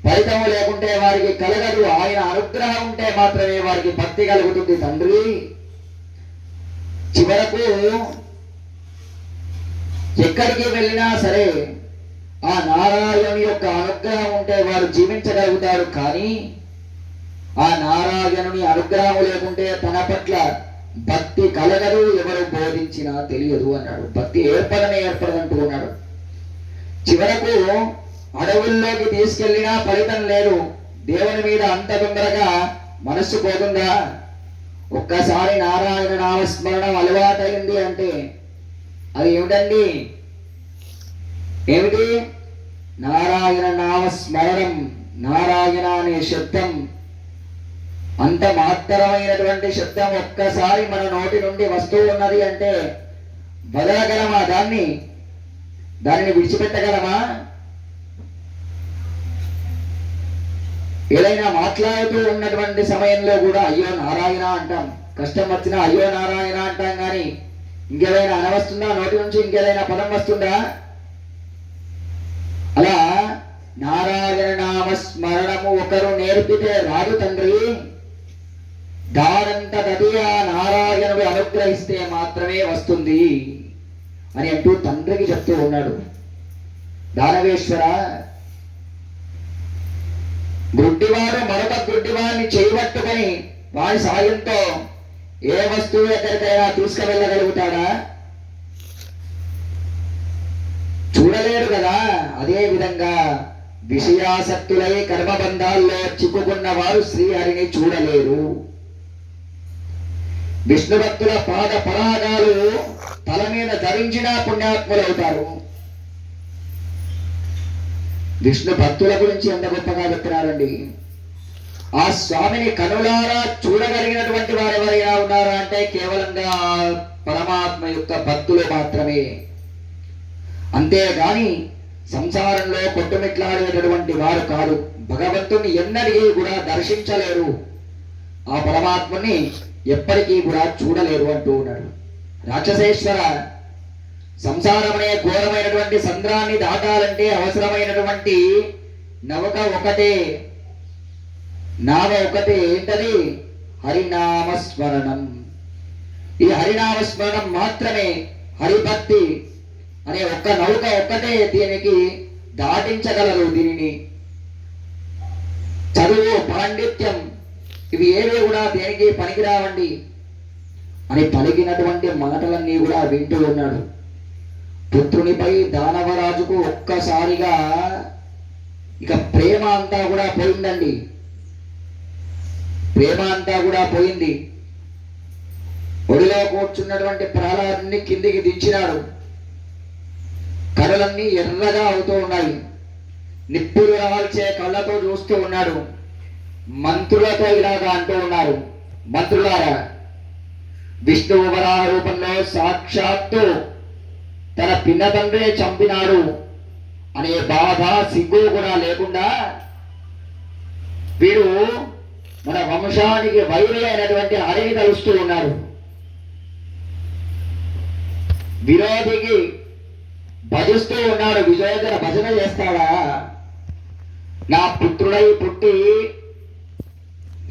ఫలితము లేకుంటే వారికి కలగదు. ఆయన అనుగ్రహం ఉంటే మాత్రమే వారికి భక్తి కలుగుతుంది. తండ్రి, చివరకు ఎక్కడికి వెళ్ళినా సరే ఆ నారాయణుని యొక్క అనుగ్రహం ఉంటే వారు జీవించగలుగుతారు. కానీ ఆ నారాయణుని అనుగ్రహం లేకుంటే తన పట్ల భక్తి కలగదు, ఎవరు బోధించినా తెలియదు అన్నాడు. భక్తి ఏర్పడదంటూ ఉన్నాడు. చివరకు అడవుల్లోకి తీసుకెళ్లినా ఫలితం లేదు. దేవుని మీద అంత తొందరగా మనస్సు పోతుందా? ఒక్కసారి నారాయణ నామస్మరణం అలవాటైంది అంటే అది ఏమిటండి? ఏమిటి? నారాయణ నామస్మరణం. నారాయణ అనే శబ్దం అంత మాత్రమైనటువంటి శబ్దం ఒక్కసారి మన నోటి నుండి వస్తూ ఉన్నది అంటే వదలగలమా? దానిని విడిచిపెట్టగలమా? ఏదైనా మాట్లాడుతూ ఉన్నటువంటి సమయంలో కూడా అయ్యో నారాయణ అంటాం. కష్టం వచ్చినా అయ్యో నారాయణ అంటాం. కానీ ఇంకేదైనా అనవస్తుందా? నోటి నుంచి ఇంకేదైనా పదం వస్తుందా? అలా నారాయణ నామస్మరణము ఒకరు నేర్పితే రాదు తండ్రి. దానంతది ఆ నారాయణుడు అనుగ్రహిస్తే మాత్రమే వస్తుంది అని అంటూ తండ్రికి చెప్తూ ఉన్నాడు. దానవేశ్వర, గుడ్డివాడు మరొక గుడ్డివాడిని చేయబట్టుకొని వాడి సాయంతో ఏ వస్తువు ఎక్కడికైనా తీసుకువెళ్ళగలుగుతాడా? చూడలేడు కదా. అదే విధంగా విషయాసక్తులై కర్మబంధాల్లో చిక్కుకున్న వారు శ్రీహరిని చూడలేరు. విష్ణు భక్తుల పాద పరాగాలు తల మీద ధరించిన పుణ్యాత్ములవుతారు. విష్ణు భక్తుల గురించి ఎంత గొప్పగా చెప్తున్నారండి. ఆ స్వామిని కనులారా చూడగలిగినటువంటి వారు ఎవరైనా ఉన్నారా అంటే కేవలంగా పరమాత్మ యొక్క భక్తులు మాత్రమే. అంతేగాని సంసారంలో కొట్టుమిట్లాడేటటువంటి వారు కాదు. భగవంతుని ఎన్నటికీ కూడా దర్శించలేరు. ఆ పరమాత్మని ఎప్పటికీ కూడా చూడలేరు అంటూ ఉన్నాడు. రాక్షసేశ్వర, సంసారమనే ఘోరమైనటువంటి సంద్రాన్ని దాటాలంటే అవసరమైనటువంటి నౌక ఒకటే, నావ ఒకటే. ఏంటది? హరినామస్మరణం. ఈ హరినామస్మరణం మాత్రమే, హరిభక్తి అనే ఒక్క నౌక ఒక్కటే దీనికి దాటించగలరు. దీనిని చదువు, పాండిత్యం ఇవి ఏవి కూడా దేనికి పనికిరావండి అని పలికినటువంటి మాటలన్నీ కూడా వింటూ ఉన్నాడు. పుత్రునిపై దానవరాజుకు ఒక్కసారిగా ఇక ప్రేమ అంతా కూడా పోయిందండి. ప్రేమ అంతా కూడా పోయింది. ఒడిలో కూర్చున్నటువంటి ప్రహ్లాదుని కిందికి దించినాడు. కళ్ళన్నీ ఎర్రగా అవుతూ ఉన్నాయి. నిప్పులు రాల్చే కళ్ళతో చూస్తూ ఉన్నాడు. మంత్రులతో ఇలాగా అంటూ ఉన్నారు, మంత్రులారా, విష్ణువు వరాహ రూపంలో సాక్షాత్తు తన పిన్న తండ్రే చంపినాడు అనే బాధ, సిగ్గు కూడా లేకుండా వీడు మన వంశానికి వైరి అయినటువంటి హరిని తలుస్తూ ఉన్నాడు. విరోధికి భజిస్తూ ఉన్నాడు. విజయోజన భజన చేస్తాడా? నా పుత్రుడై పుట్టి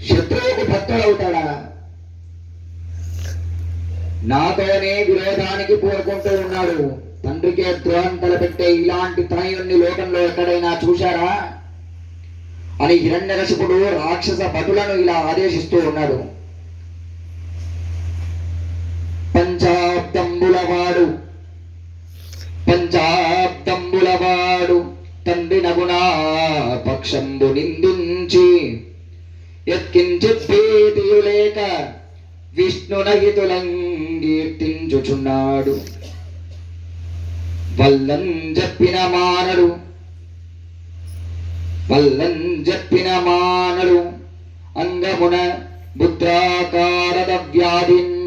శత్రువుకు భక్తుడవుతాడా? నాతోనే విరోధానికి పూనుకుంటూ ఉన్నాడు. తండ్రికే ద్రోహం తలపెట్టే ఇలాంటి తనయుణ్ణి లోకంలో ఎక్కడైనా చూశారా అని హిరణ్యకశిపుడు రాక్షస భటులను ఇలా ఆదేశిస్తూ ఉన్నాడు. పంచాబ్దంబులవాడు తండ్రి నగునా పక్షంబు నిందించి ఎత్కించిత్ భీతియులేక విష్ణునహితులంగీర్తించుచున్నాడు. వల్లం చెప్పిన మానడు అంగమున బుద్రాకారద వ్యాధిన్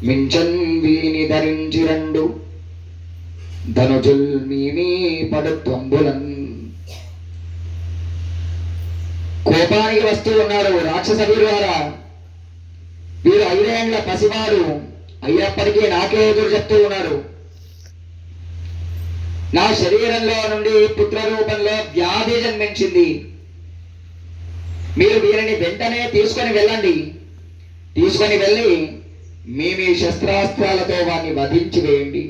మించన్ వీని ధరించిరండు ధనుజుల్ మీమీ పడుత్వంబులన్. కోపానికి వస్తూ ఉన్నారు రాక్షస వీరులారా. వీరు 5 ఏళ్ల పసివాడు అయినప్పటికీ నాకే ఎదురు చెప్తూ ఉన్నారు. నా శరీరంలో నుండి పుత్ర రూపంలో వ్యాధి జన్మించింది. మీరు వీరిని వెంటనే తీసుకొని వెళ్ళండి. తీసుకొని వెళ్ళి మీ శస్త్రాస్త్రాలతో వారిని వధించి వేయండి.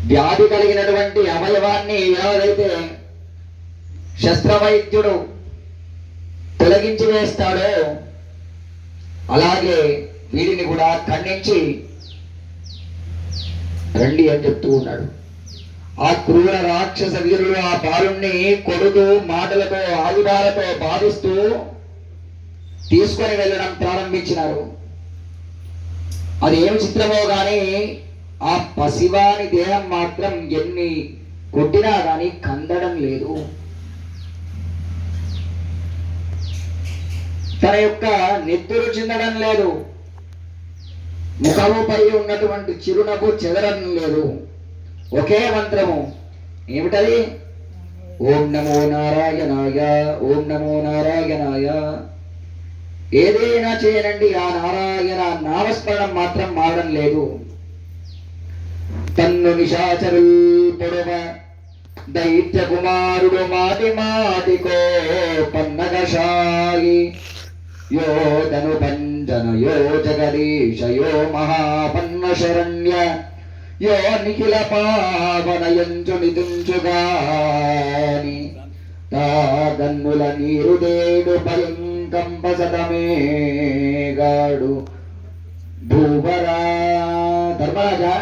వ్యాధి కలిగినటువంటి అవయవాన్ని ఏదైతే శస్త్రవైద్యుడు తొలగించి వేస్తాడో అలాగే వీడిని కూడా ఖండించి రండి అని చెప్తూ ఉన్నాడు. ఆ క్రూర రాక్షస వీరులు ఆ బాలుణ్ణి కొడుతూ మాటలతో ఆయుధాలతో బాధిస్తూ తీసుకొని వెళ్ళడం ప్రారంభించినారు. అది ఏమి చిత్రమో గాని ఆ పసివాని దేహం మాత్రం ఎన్ని కొట్టినా గాని కందడం లేదు. తన యొక్క నెత్తురు చిందడం లేదు. ముఖముపై ఉన్నటువంటి చిరునవ్వు చెదరడం లేదు. ఒకే మంత్రము ఏమిటది? ఓం నమో నారాయణాయ, ఓం నమో నారాయణాయ. ఏదైనా చేయనండి, ఆ నారాయణ నామస్మరణం మాత్రం మారడం లేదు. తన్ను నిశాచరుల్ పొడవ దైత్య కుమారుడు మాటి మాటికో పన్నగశాయి యోధను పంజన యో జగదీశ యో మహాపన్న శరణ్య యో నిఖిల పావనయంచు నిదుంచుగాని తాగన్నుల నీరు దేడు భయంకంపసతమేగాడు భూవరా. ధర్మరాజా,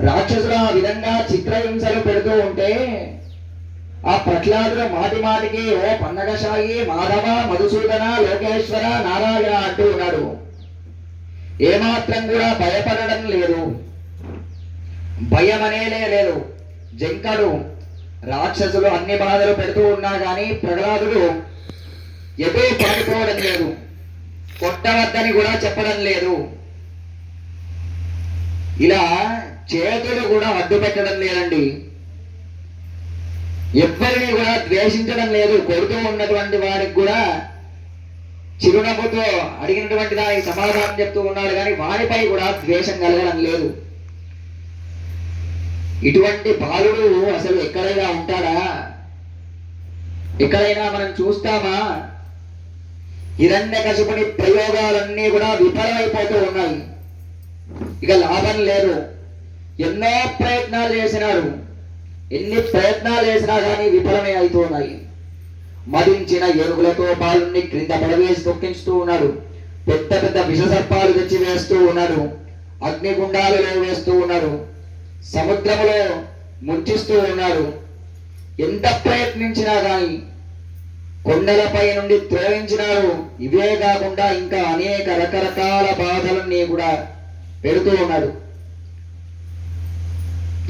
రాక్షసులు ఆ విధంగా చిత్రహింసలు పెడుతూ ఉంటే ఆ ప్రహ్లాదుడు మాటి మాటికి ఓ పన్నగశాయి, మాధవ, మధుసూదన, లోకేశ్వర, నారాయణ అంటూ ఉన్నాడు. ఏమాత్రం కూడా భయపడడం లేదు, భయం అనేలే లేదు. జంకడు రాక్షసులు అన్ని బాధలు పెడుతూ ఉన్నా గాని ప్రహ్లాదుడు ఎటూ పారిపోవడం లేదు, కొట్టవద్దని కూడా చెప్పడం లేదు. ఇలా చేతులు కూడా అడ్డు పెట్టడం లేదండి. ఎవ్వరిని కూడా ద్వేషించడం లేదు. కొడుతూ ఉన్నటువంటి వాడికి కూడా చిరునవ్వుతో అడిగినటువంటి దానికి సమాధానం చెప్తూ ఉన్నాడు కానీ వాడిపై కూడా ద్వేషం కలగడం లేదు. ఇటువంటి బాలుడు అసలు ఎక్కడైనా ఉంటాడా? ఎక్కడైనా మనం చూస్తామా? హిరణ్యకశిపుని ప్రయోగాలన్నీ కూడా విఫలమైపోతూ ఉన్నాయి. ఇక లాభం లేదు. ఎన్నో ప్రయత్నాలు చేసినాడు, ఎన్ని ప్రయత్నాలు చేసినా కానీ విఫలమే అవుతూ ఉన్నాయి. మదించిన ఏనుగులతో బాలుని క్రింద పడవేసి తొక్కించుతూ ఉన్నాడు. పెద్ద పెద్ద విషసర్పాలు తెచ్చి వేస్తూ ఉన్నాడు. అగ్నిగుండాలలో వేస్తూ ఉన్నాడు. సముద్రములో ముంచిస్తూ ఉన్నాడు. ఎంత ప్రయత్నించినా కానీ కొండలపై నుండి త్రోయించినాడు. ఇవే కాకుండా ఇంకా అనేక రకరకాల బాధలన్నీ కూడా పెడుతూ ఉన్నాడు.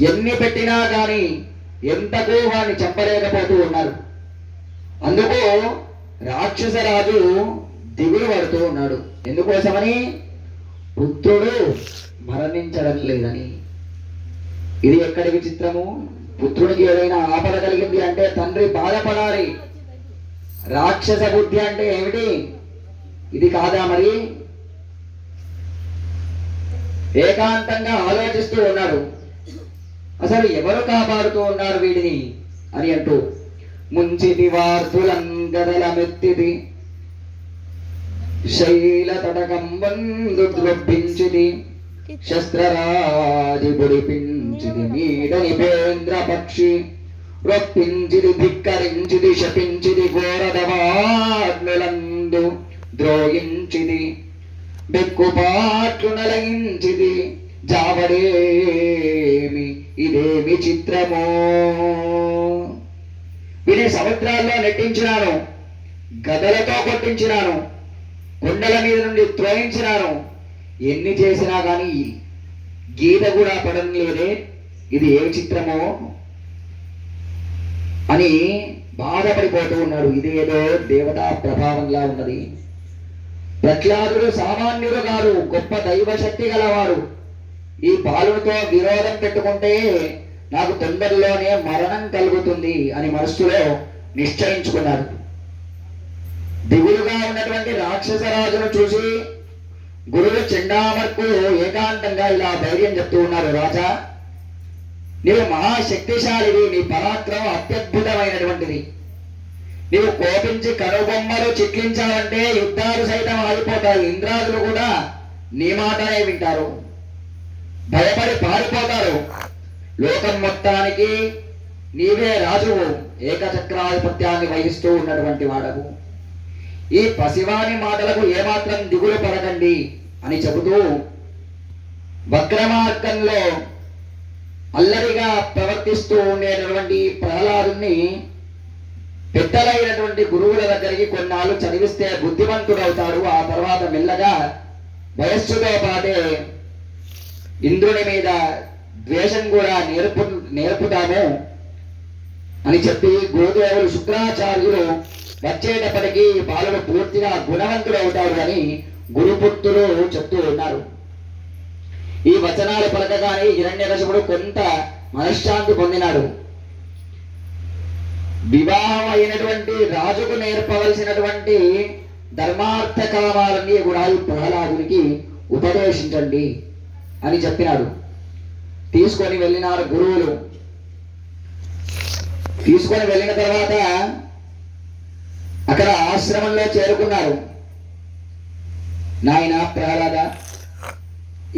ఎన్ని పెట్టినా కానీ ఎంతకు వాడిని చంపలేకపోతూ ఉన్నారు. అందుకు రాక్షసరాజు దిగులు పడుతూ ఉన్నాడు. ఎందుకోసమని? పుత్రుడు మరణించడం లేదని. ఇది ఎక్కడి విచిత్రము? పుత్రుడికి ఏదైనా ఆపద కలిగింది అంటే తండ్రి బాధపడాలి. రాక్షస బుద్ధి అంటే ఏమిటి? ఇది కాదా మరి? ఏకాంతంగా ఆలోచిస్తూ ఉన్నాడు. అసలు ఎవరు కాపాడుతూ ఉన్నారు వీడిని అని అంటూ ముంచిది వార్తులంగదల మెత్తిది శైల తటకంబందు ద్రొప్పించిది శస్త్రరాజి బుడిపించిది మీడని పేంద్ర పక్షి రొప్పించిది ధిక్కరించిది శపించిది ఘోరదవాగ్నులందు ద్రోహించిది బెక్కుపాట్లు నలగించిది జావడేమి ఇదేమి చిత్రమో. వీని సముద్రాల్లో నెట్టించినాను, గదలతో కొట్టించినాను, కొండల మీద నుండి త్రోయించినాను. ఎన్ని చేసినా కానీ గీత కూడా పడడం లేదే, ఇది ఏ చిత్రమో అని బాధపడిపోతూ ఉన్నాడు. ఇదేదో దేవతా ప్రభావంలా ఉన్నది. ప్రహ్లాదుడు సామాన్యుడు కాదు, గొప్ప దైవశక్తి గలవాడు. ఈ బాలుడితో విరోధం పెట్టుకుంటే నాకు తొందరలోనే మరణం కలుగుతుంది అని మనస్సులో నిశ్చయించుకున్నాడు. దిగులుగా ఉన్నటువంటి రాక్షసరాజును చూసి గురువు చెండామర్కుడు ఏకాంతంగా ఇలా ధైర్యం చెప్తూ ఉన్నారు. రాజా, నీవు మహాశక్తిశాలివి, నీ పరాక్రమం అత్యద్భుతమైనటువంటిది. నీవు కోపించి కనుబొమ్మలు చిట్లించావంటే యుద్ధాలు సైతం ఆగిపోతాయి. ఇంద్రాదులు కూడా నీ మాటనే వింటారు, భయపడి పారిపోతారు. లోకం మొత్తానికి నీవే రాజువు, ఏకచక్రాధిపత్యాన్ని వహిస్తూ ఉన్నటువంటి వాడవు. ఈ పసివాని మాటలకు ఏమాత్రం దిగులు పడకండి అని చెబుతూ వక్రమార్గంలో అల్లరిగా ప్రవర్తిస్తూ ఉండేటటువంటి ప్రహ్లాదుని పెద్దలైనటువంటి గురువుల దగ్గరికి కొన్నాళ్ళు చదివిస్తే బుద్ధిమంతుడవుతాడు. ఆ తర్వాత మెల్లగా వయస్సుతో పాటే ఇంద్రుని మీద ద్వేషం కూడా నేర్పుతాము అని చెప్పి గురుదేవులు శుక్రాచార్యులు వచ్చేటప్పటికీ బాలుడు పూర్తిగా గుణవంతుడు అవుతాడు అని గురుపుత్రులు చెప్తూ ఉన్నారు. ఈ వచనాలు పలకగానే హిరణ్యకశిపుడు కొంత మనశ్శాంతి పొందినాడు. వివాహం అయినటువంటి రాజుకు నేర్పవలసినటువంటి ధర్మార్థ కామాలన్నీ కూడా ఈ ప్రహ్లాదునికి ఉపదేశించండి అని చెప్పినాడు. తీసుకొని వెళ్ళినారు గురువులు. తీసుకొని వెళ్ళిన తర్వాత అక్కడ ఆశ్రమంలో చేరుకున్నారు. నాయన ప్రహ్లాద,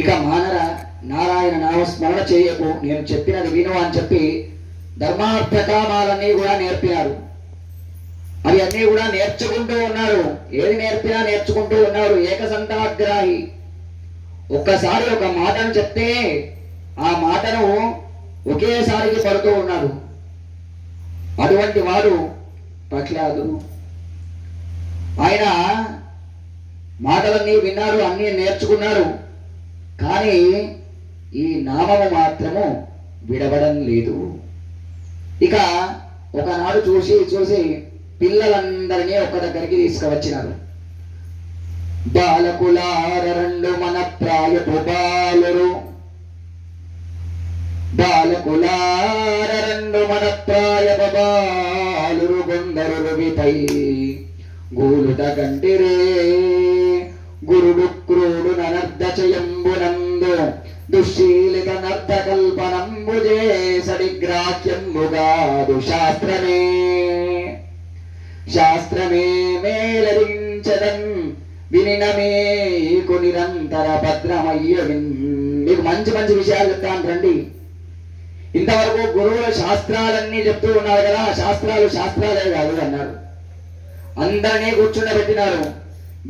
ఇక మానరా, నారాయణ నామస్మరణ చేయకు, నేను చెప్పినది విను అని చెప్పి ధర్మార్థ కామాలన్నీ కూడా నేర్పినారు. అవి అన్నీ కూడా నేర్చుకుంటూ ఉన్నారు. ఏది నేర్పినా నేర్చుకుంటూ ఉన్నారు. ఏకసంతాగ్రాహి. ఒక్కసారి ఒక మాటను చెప్తే ఆ మాటను ఒకేసారికి పడుతూ ఉన్నాడు. అటువంటి వాడు ప్రహ్లాదుడు. ఆయన మాటలన్నీ విన్నారు, అన్నీ నేర్చుకున్నారు. కానీ ఈ నామము మాత్రము విడవడం లేదు. ఇక ఒకనాడు చూసి పిల్లలందరినీ ఒక దగ్గరికి తీసుకువచ్చినారు. బాలకులార రెండు మన ప్రాయపు బాలురు, బాలకులార రెండు మన ప్రాయపు బాలురు, కొందరు రువిపై గూలుట గంటిరే, గురుడు క్రూడు ననర్ధ చయంబునందు దుశ్శీలిత నర్ధ కల్పనంబు చేసడి గ్రాహ్యంబుగాదు శాస్త్రమే, శాస్త్రమే మేలరించదన్ వినినమే నిరంతర భద్రమయ్య. మీకు మంచి మంచి విషయాలు చెప్తాను రండి. ఇంతవరకు గురువుల శాస్త్రాలన్నీ చెప్తూ ఉన్నారు కదా, శాస్త్రాలే కాదు అన్నారు. అందరినీ కూర్చుండబెట్టినారు.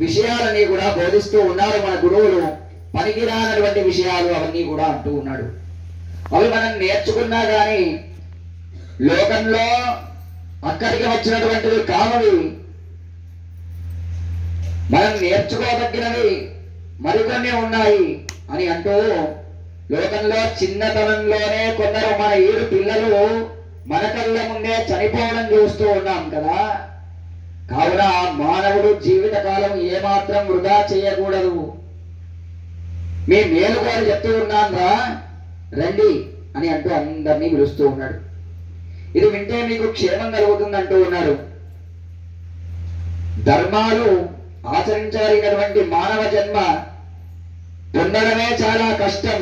విషయాలన్నీ కూడా బోధిస్తూ ఉన్నారు మన గురువులు. పనికిరానటువంటి విషయాలు అవన్నీ కూడా అంటూ ఉన్నాడు. అవి మనం నేర్చుకున్నా కానీ లోకంలో అక్కడికి వచ్చినటువంటివి కావవి. మనం నేర్చుకోదగినవి మరికొన్ని ఉన్నాయి అని అంటూ లోకంలో చిన్నతనంలోనే కొందరు మన 7 పిల్లలు మన కళ్ళ ముందే చనిపోవడం చూస్తూ ఉన్నాం కదా. కావున మానవుడు జీవితకాలం ఏమాత్రం వృధా చేయకూడదు. మీ మేలు గారు చెప్తూ ఉన్నాన్రా రండి అని అంటూ అందరినీ పిలుస్తూ ఉన్నాడు. ఇది వింటే మీకు క్షేమం కలుగుతుంది అంటూ ఉన్నారు. ధర్మాలు ఆచరించగలిగినటువంటి మానవ జన్మ పొందడమే చాలా కష్టం.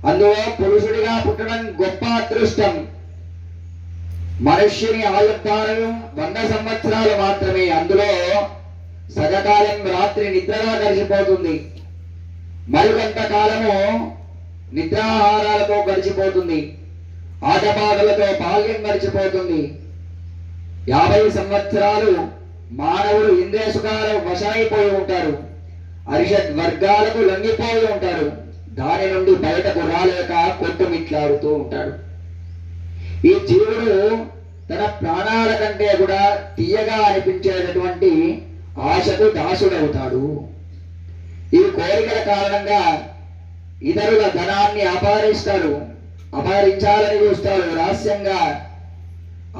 అందులో పురుషుడిగా పుట్టడం గొప్ప అదృష్టం. మనుష్యుని ఆయుర్దాయం 100 సంవత్సరాలు మాత్రమే. అందులో సగకాలం రాత్రి నిద్రగా గడిచిపోతుంది, మరికొంతకాలము నిద్రాహారాలతో గడిచిపోతుంది, ఆటపాటలతో బాల్యం గడిచిపోతుంది. 50 సంవత్సరాలు మానవుడు ఇంద్రియ సుఖాలకు వశమైపోయి ఉంటారు, అరిషడ్ వర్గాలకు లొంగిపోయి ఉంటారు. దాని నుండి బయటకు రాలేక కొట్టుమిట్లాడుతూ ఉంటాడు. ఈ జీవుడు తన ప్రాణాల కంటే కూడా తీయగా అనిపించేటటువంటి ఆశకు దాసుడవుతాడు. ఈ కోరికల కారణంగా ఇతరుల ధనాన్ని అపహరిస్తాడు, అపహరించాలని చూస్తాడు. రహస్యంగా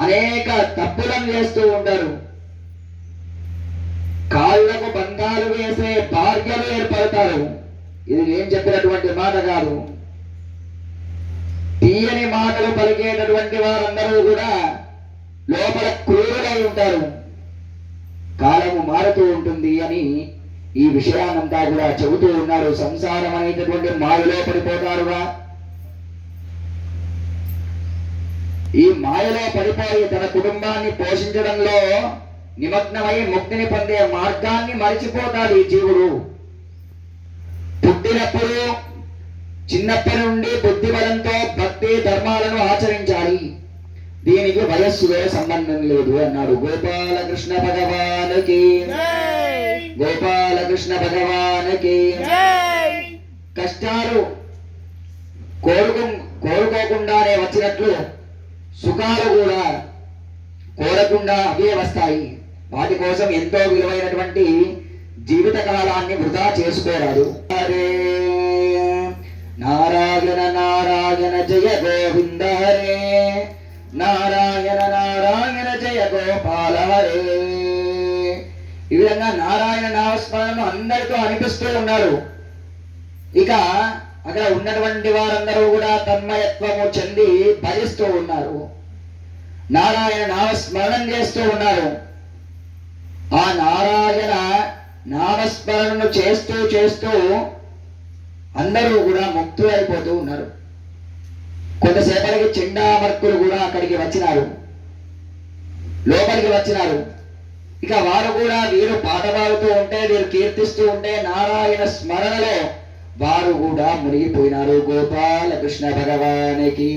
అనేక తప్పులను చేస్తూ ఉంటారు. కాళ్లకు బంధాలు వేసే భార్యలు ఏర్పడతారు. ఇది నేను చెప్పినటువంటి మాట కాదు. తీయని మాటలు పలికేటటువంటి వారందరూ కూడా లోపల క్రూరులై ఉంటారు. కాలము మారుతూ ఉంటుంది అని ఈ విషయానంతా కూడా చెబుతూ ఉన్నారు. సంసారం అనేటటువంటి మాయలో పడిపోతారుగా. ఈ మాయలో పడిపోయి తన కుటుంబాన్ని పోషించడంలో నిమగ్నమై ముక్తిని పొందే మార్గాన్ని మరిచిపోతాడు ఈ జీవుడు. పుట్టినప్పుడు చిన్నప్పటి నుండి బుద్ధి బలంతో భక్తి ధర్మాలను ఆచరించాలి. దీనికి వయస్సులో సంబంధం లేదు అన్నాడు. గోపాలకృష్ణ భగవానికి,
జై
గోపాలకృష్ణ భగవానికి.
జై
కష్టాలు కోరుకోకుండానే వచ్చినట్లు సుఖాలు కూడా కోరకుండా అవే వస్తాయి. వాటి కోసం ఎంతో విలువైనటువంటి జీవిత కాలాన్ని వృధా చేసుకోరాదు. హరే నారాయణ నారాయణ జయ గోవింద హరే, నారాయణ నారాయణ జయ గోపాల హరే. ఈ విధంగా నారాయణ నామస్మరణను అందరితో అనిపిస్తూ ఉన్నారు. ఇక అక్కడ ఉన్నటువంటి వారందరూ కూడా తన్మయత్వము చెంది భజిస్తూ ఉన్నారు. నారాయణ నామస్మరణం చేస్తూ ఉన్నారు. ఆ నారాయణ నామస్మరణను చేస్తూ చేస్తూ అందరూ కూడా ముక్తులైపోతూ ఉన్నారు. కొంతసేపటికి చెండామర్కులు కూడా అక్కడికి వచ్చినారు, లోపలికి వచ్చినారు. ఇక వారు కూడా వీరు పాట పాడుతూ ఉంటే, వీరు కీర్తిస్తూ ఉంటే నారాయణ స్మరణలో వారు కూడా మునిగిపోయినారు. గోపాలకృష్ణ భగవానికి,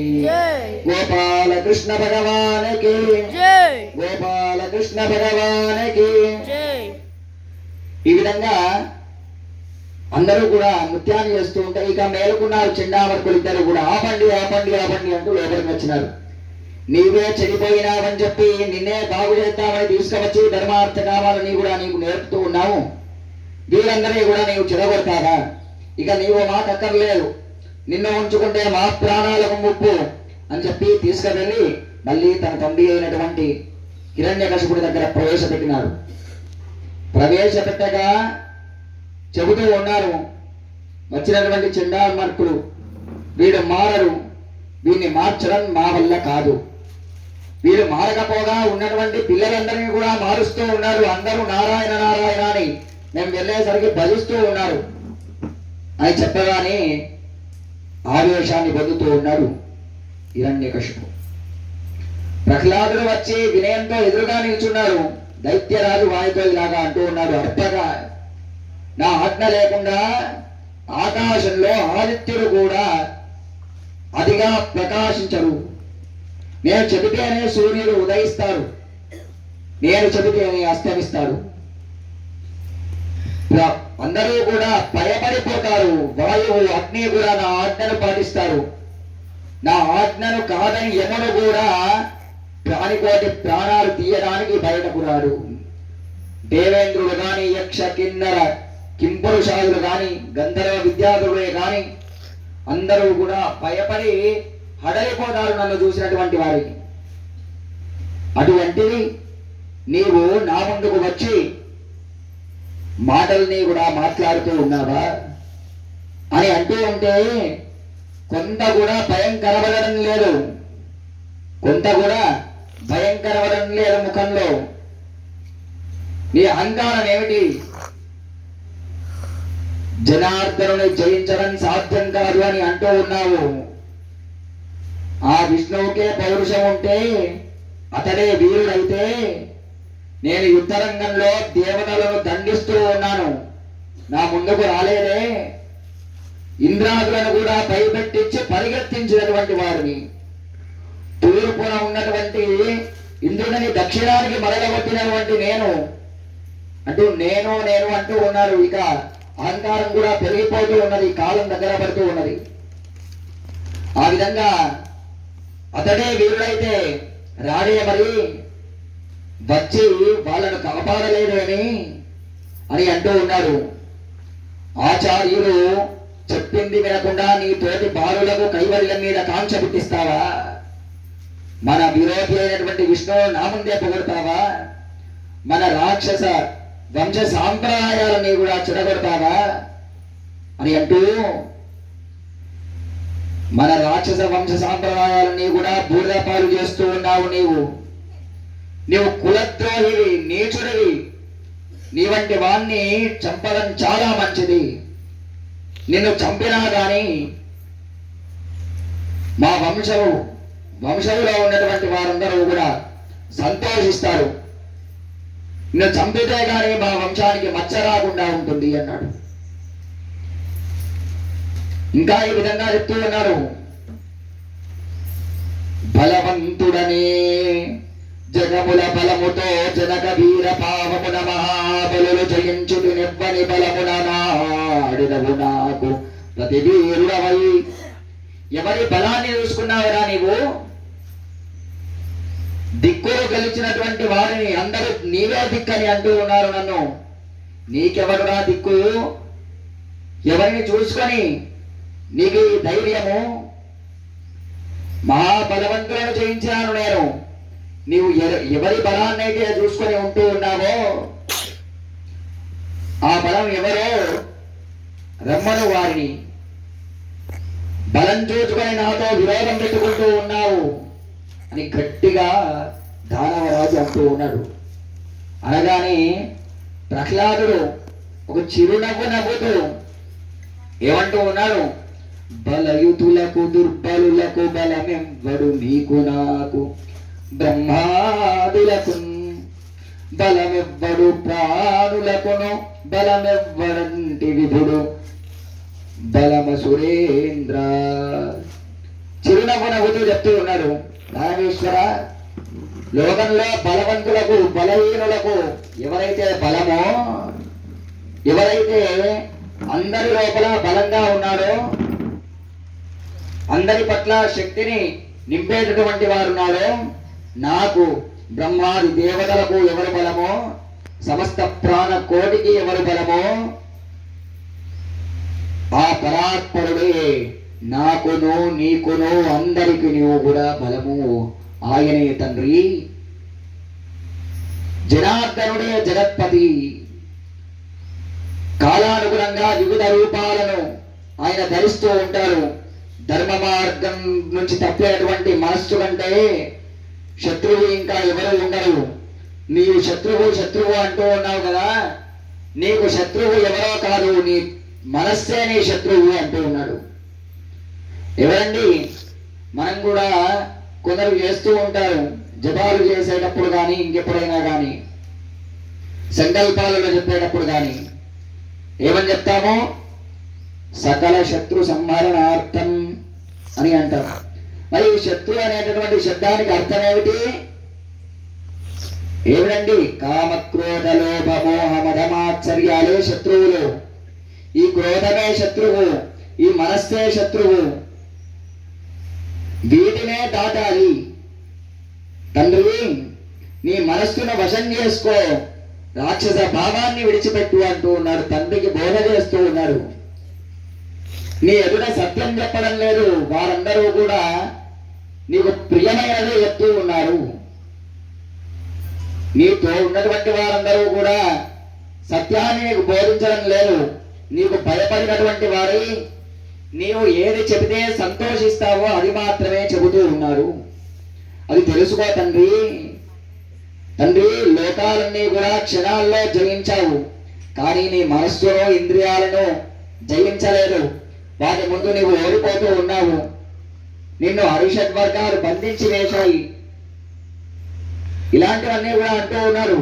గోపాలకృష్ణ భగవానికి, గోపాలకృష్ణ భగవానికి. ఈ విధంగా అందరూ కూడా నృత్యాన్ని చేస్తూ ఉంటే ఇక మేలుకున్నారు చెండామర్కులు ఇద్దరు కూడా. ఆపండి ఆపండి ఆపండి అంటూ లోపలికి వచ్చినారు. నీవే చెడిపోయినావని చెప్పి నిన్నే బాగు చేద్దామని తీసుకువచ్చి ధర్మార్థ కావాలని కూడా నీకు నేర్పుతూ ఉన్నావు. వీరందరినీ కూడా నీవు చెడగొడతావా? ఇక నీవు మాట అక్కర్లేదు, నిన్ను ఉంచుకుంటే మా ప్రాణాలకు ముప్పు అని చెప్పి తీసుకువెళ్ళి మళ్ళీ తన తండ్రి అయినటువంటి హిరణ్యకశిపుడి దగ్గర ప్రవేశపెట్టినారు. ప్రవేశపెట్టగా చెబుతూ ఉన్నారు వచ్చినటువంటి చెండామర్కులు, వీడు మారరు, వీడిని మార్చడం మా వల్ల కాదు. వీరు మారకపోగా ఉన్నటువంటి పిల్లలందరినీ కూడా మారుస్తూ ఉన్నారు. అందరూ నారాయణ నారాయణ అని మేము వెళ్ళేసరికి భజిస్తూ ఉన్నారు అని చెప్పగానే ఆవేశాన్ని పొందుతూ ఉన్నాడు హిరణ్యకశిపుడు. ప్రహ్లాదుడు వచ్చి వినయంతో ఎదురుగా నిల్చున్నారు. దైత్యరాజు వారితో ఇలాగా అంటూ ఉన్నాడు, అర్పగా నా ఆజ్ఞ లేకుండా ఆకాశంలో ఆదిత్యుడు కూడా అదిగా ప్రకాశించరు. నేను చెబితేనే సూర్యుడు ఉదయిస్తారు, నేను చెబితేనే అస్తమిస్తారు. అందరూ కూడా భయపడిపోతారు. వాయువు అగ్ని కూడా నా ఆజ్ఞను పాటిస్తారు. నా ఆజ్ఞను కాదని యముడు కూడా ప్రాణికోటి ప్రాణాలు తీయడానికి బయటకు రాడు. దేవేంద్రుడు గాని, యక్ష కిన్నర కింపురుషాదులు గాని, గంధర్వ విద్యాధులే గాని అందరూ కూడా భయపడి హడలిపోతారు నన్ను చూసినటువంటి వారికి. అటువంటిది నీవు నా ముందుకు వచ్చి మాటల్ని కూడా మాట్లాడుతూ ఉన్నావా అని అంటూ ఉంటే కొంత కూడా భయం కనబడడం లేదు, కొంత కూడా భయం కనబడడం లేదు ముఖంలో. నీ అహంకారం ఏమిటి? జనార్దనుని జయించడం సాధ్యం కాదు అని అంటూ ఉన్నావు. ఆ విష్ణువుకే పౌరుషం ఉంటే, అతడే వీరుడైతే, నేను యుద్ధరంగంలో దేవతలను దండిస్తూ ఉన్నాను, నా ముందుకు రాలేదే. ఇంద్రాదులను కూడా భయపెట్టించి పరిగెత్తించినటువంటి వారిని, తూర్పున ఉన్నటువంటి ఇంద్రుడిని దక్షిణానికి మరలగొట్టినటువంటి నేను నేను అంటూ ఉన్నారు. ఇక అహంకారం కూడా పెరిగిపోతూ ఉన్నది, కాలం దగ్గర పడుతూ ఉన్నది. ఆ విధంగా అతడే వీరుడైతే రాడే మరి వచ్చి వాళ్ళను కాపాడలేదేమి అని అంటూ ఉన్నాడు. ఆచార్యులు చెప్పింది వినకుండా నీ తోటి బాలులకు కైవల్యం మీద కాంక్ష పుట్టిస్తావా? మన విరోధి అయినటువంటి విష్ణువు నా ముందే పొగడతావా? మన రాక్షస వంశ సాంప్రదాయాలని కూడా చెడగొడతావా అని అంటూ మన రాక్షస వంశ సాంప్రదాయాలని కూడా బూడిదపాలు చేస్తూ ఉన్నావు. నీవు కులద్రోహివి, నీచుడివి. నీ వంటి వాణ్ణి చంపడం చాలా మంచిది. నిన్ను చంపినా గాని మా వంశంలో ఉన్నటువంటి వారందరూ కూడా సంతోషిస్తారు. నిన్ను చంపితే గాని మా వంశానికి మచ్చ రాకుండా ఉంటుంది అన్నాడు. ఇంకా ఈ విధంగా చెప్తూ ఉన్నారు, బలవంతుడనే జగముల బలముతో జనక వీర పావమున మహాబలులు జయించుడు నివ్వని బలమున నాడినవు నాకు ప్రతి వీరుడవై. ఎవరి బలాన్ని చూసుకున్నావురా నీవు? దిక్కులు గెలిచినటువంటి వారిని అందరూ నీవే దిక్కని అంటూ ఉన్నారు నన్ను. నీకెవరురా దిక్కు? ఎవరిని చూసుకొని నీకు ఈ ధైర్యము? మహాబలవంతులను జయించాను నేను. నీవు ఎవరి బలాన్నైతే చూసుకొని ఉంటూ ఉన్నావో ఆ బలం ఎవరో రమ్మను వారిని. బలం చూసుకొని నాతో విరోధం పెట్టుకుంటూ ఉన్నావు అని గట్టిగా దానవరాజు అంటూ ఉన్నాడు. అనగానే ప్రహ్లాదుడు ఒక చిరునవ్వు నవ్వుతూ ఏమంటూ ఉన్నాడు, బలయుతులకు దుర్బలులకు బలమెవ్వడు నీకు నాకు, బ్రహ్మాదులకు బలమెవ్వడు ప్రాణులకును బలమెవ్వడంటి విధుడు బలమ సురేంద్ర. చిరునవ్వు నవ్వుతూ చెప్తూ ఉన్నాడు, రామేశ్వర, లోకంలో బలవంతులకు బలహీనులకు ఎవరైతే బలమో, ఎవరైతే అందరి లోపల బలంగా ఉన్నాడో, అందరి పట్ల శక్తిని నింపేటటువంటి వారు ఉన్నాడో, నాకు బ్రహ్మాది దేవతలకు ఎవరు బలమో, సమస్త ప్రాణ కోటికి ఎవరు బలమో ఆ పరాత్పరుడే నాకును నీకును అందరికి నీవు కూడా బలము. ఆయనే తండ్రి, జనార్దనుడే జగత్పతి. కాలానుగుణంగా వివిధ రూపాలను ఆయన ధరిస్తూ ఉంటారు. ధర్మ మార్గం నుంచి తప్పేటువంటి మనస్సు కంటే శత్రువు ఇంకా ఎవరు ఉండరు. నీవు శత్రువు అంటూ ఉన్నావు కదా, నీకు శత్రువు ఎవరో కాదు, నీ మనస్సే నీ శత్రువు అంటూ ఉన్నాడు. ఎవరండి? మనం కూడా కొందరు చేస్తూ ఉంటారు, జపాలు చేసేటప్పుడు కానీ ఇంకెప్పుడైనా కానీ సంకల్పాలలో చెప్పేటప్పుడు కానీ ఏమని చెప్తామో, సకల శత్రు సంహరణార్థం అని అంటారు. మరి శత్రు అనేటటువంటి శబ్దానికి అర్థం ఏమిటి? ఏమిటండి? కామ క్రోధ లోభ మోహ మదమాశ్చర్యాలే శత్రువులు. ఈ క్రోధమే శత్రువు, ఈ మనస్సే శత్రువు. వీటినే దాటాలి. తండ్రి, నీ మనస్సును వశం చేసుకో, రాక్షస భావాన్ని విడిచిపెట్టు అంటూ ఉన్నాడు. తండ్రికి బోధ చేస్తూ ఉన్నాడు. నీ ఎదుట సత్యం చెప్పడం లేదు, వారందరూ కూడా నీకు ప్రియమైనదే చెప్తూ ఉన్నారు. నీతో ఉన్నటువంటి వారందరూ కూడా సత్యాన్ని నీకు బోధించడం లేదు. నీకు భయపడినటువంటి వారి నీవు ఏది చెబితే సంతోషిస్తావో అది మాత్రమే చెబుతూ ఉన్నారు. అది తెలుసుకో తండ్రి. తండ్రి, లోకాలన్నీ కూడా క్షణాల్లో జయించావు, కానీ నీ మనస్సును ఇంద్రియాలను జయించలేదు. వాటి ముందు నీవు ఓడిపోతూ ఉన్నావు. నిన్ను హరిషడ్ వర్గాలు బంధించి వేశాయి. ఇలాంటివన్నీ కూడా అంటూ ఉన్నారు.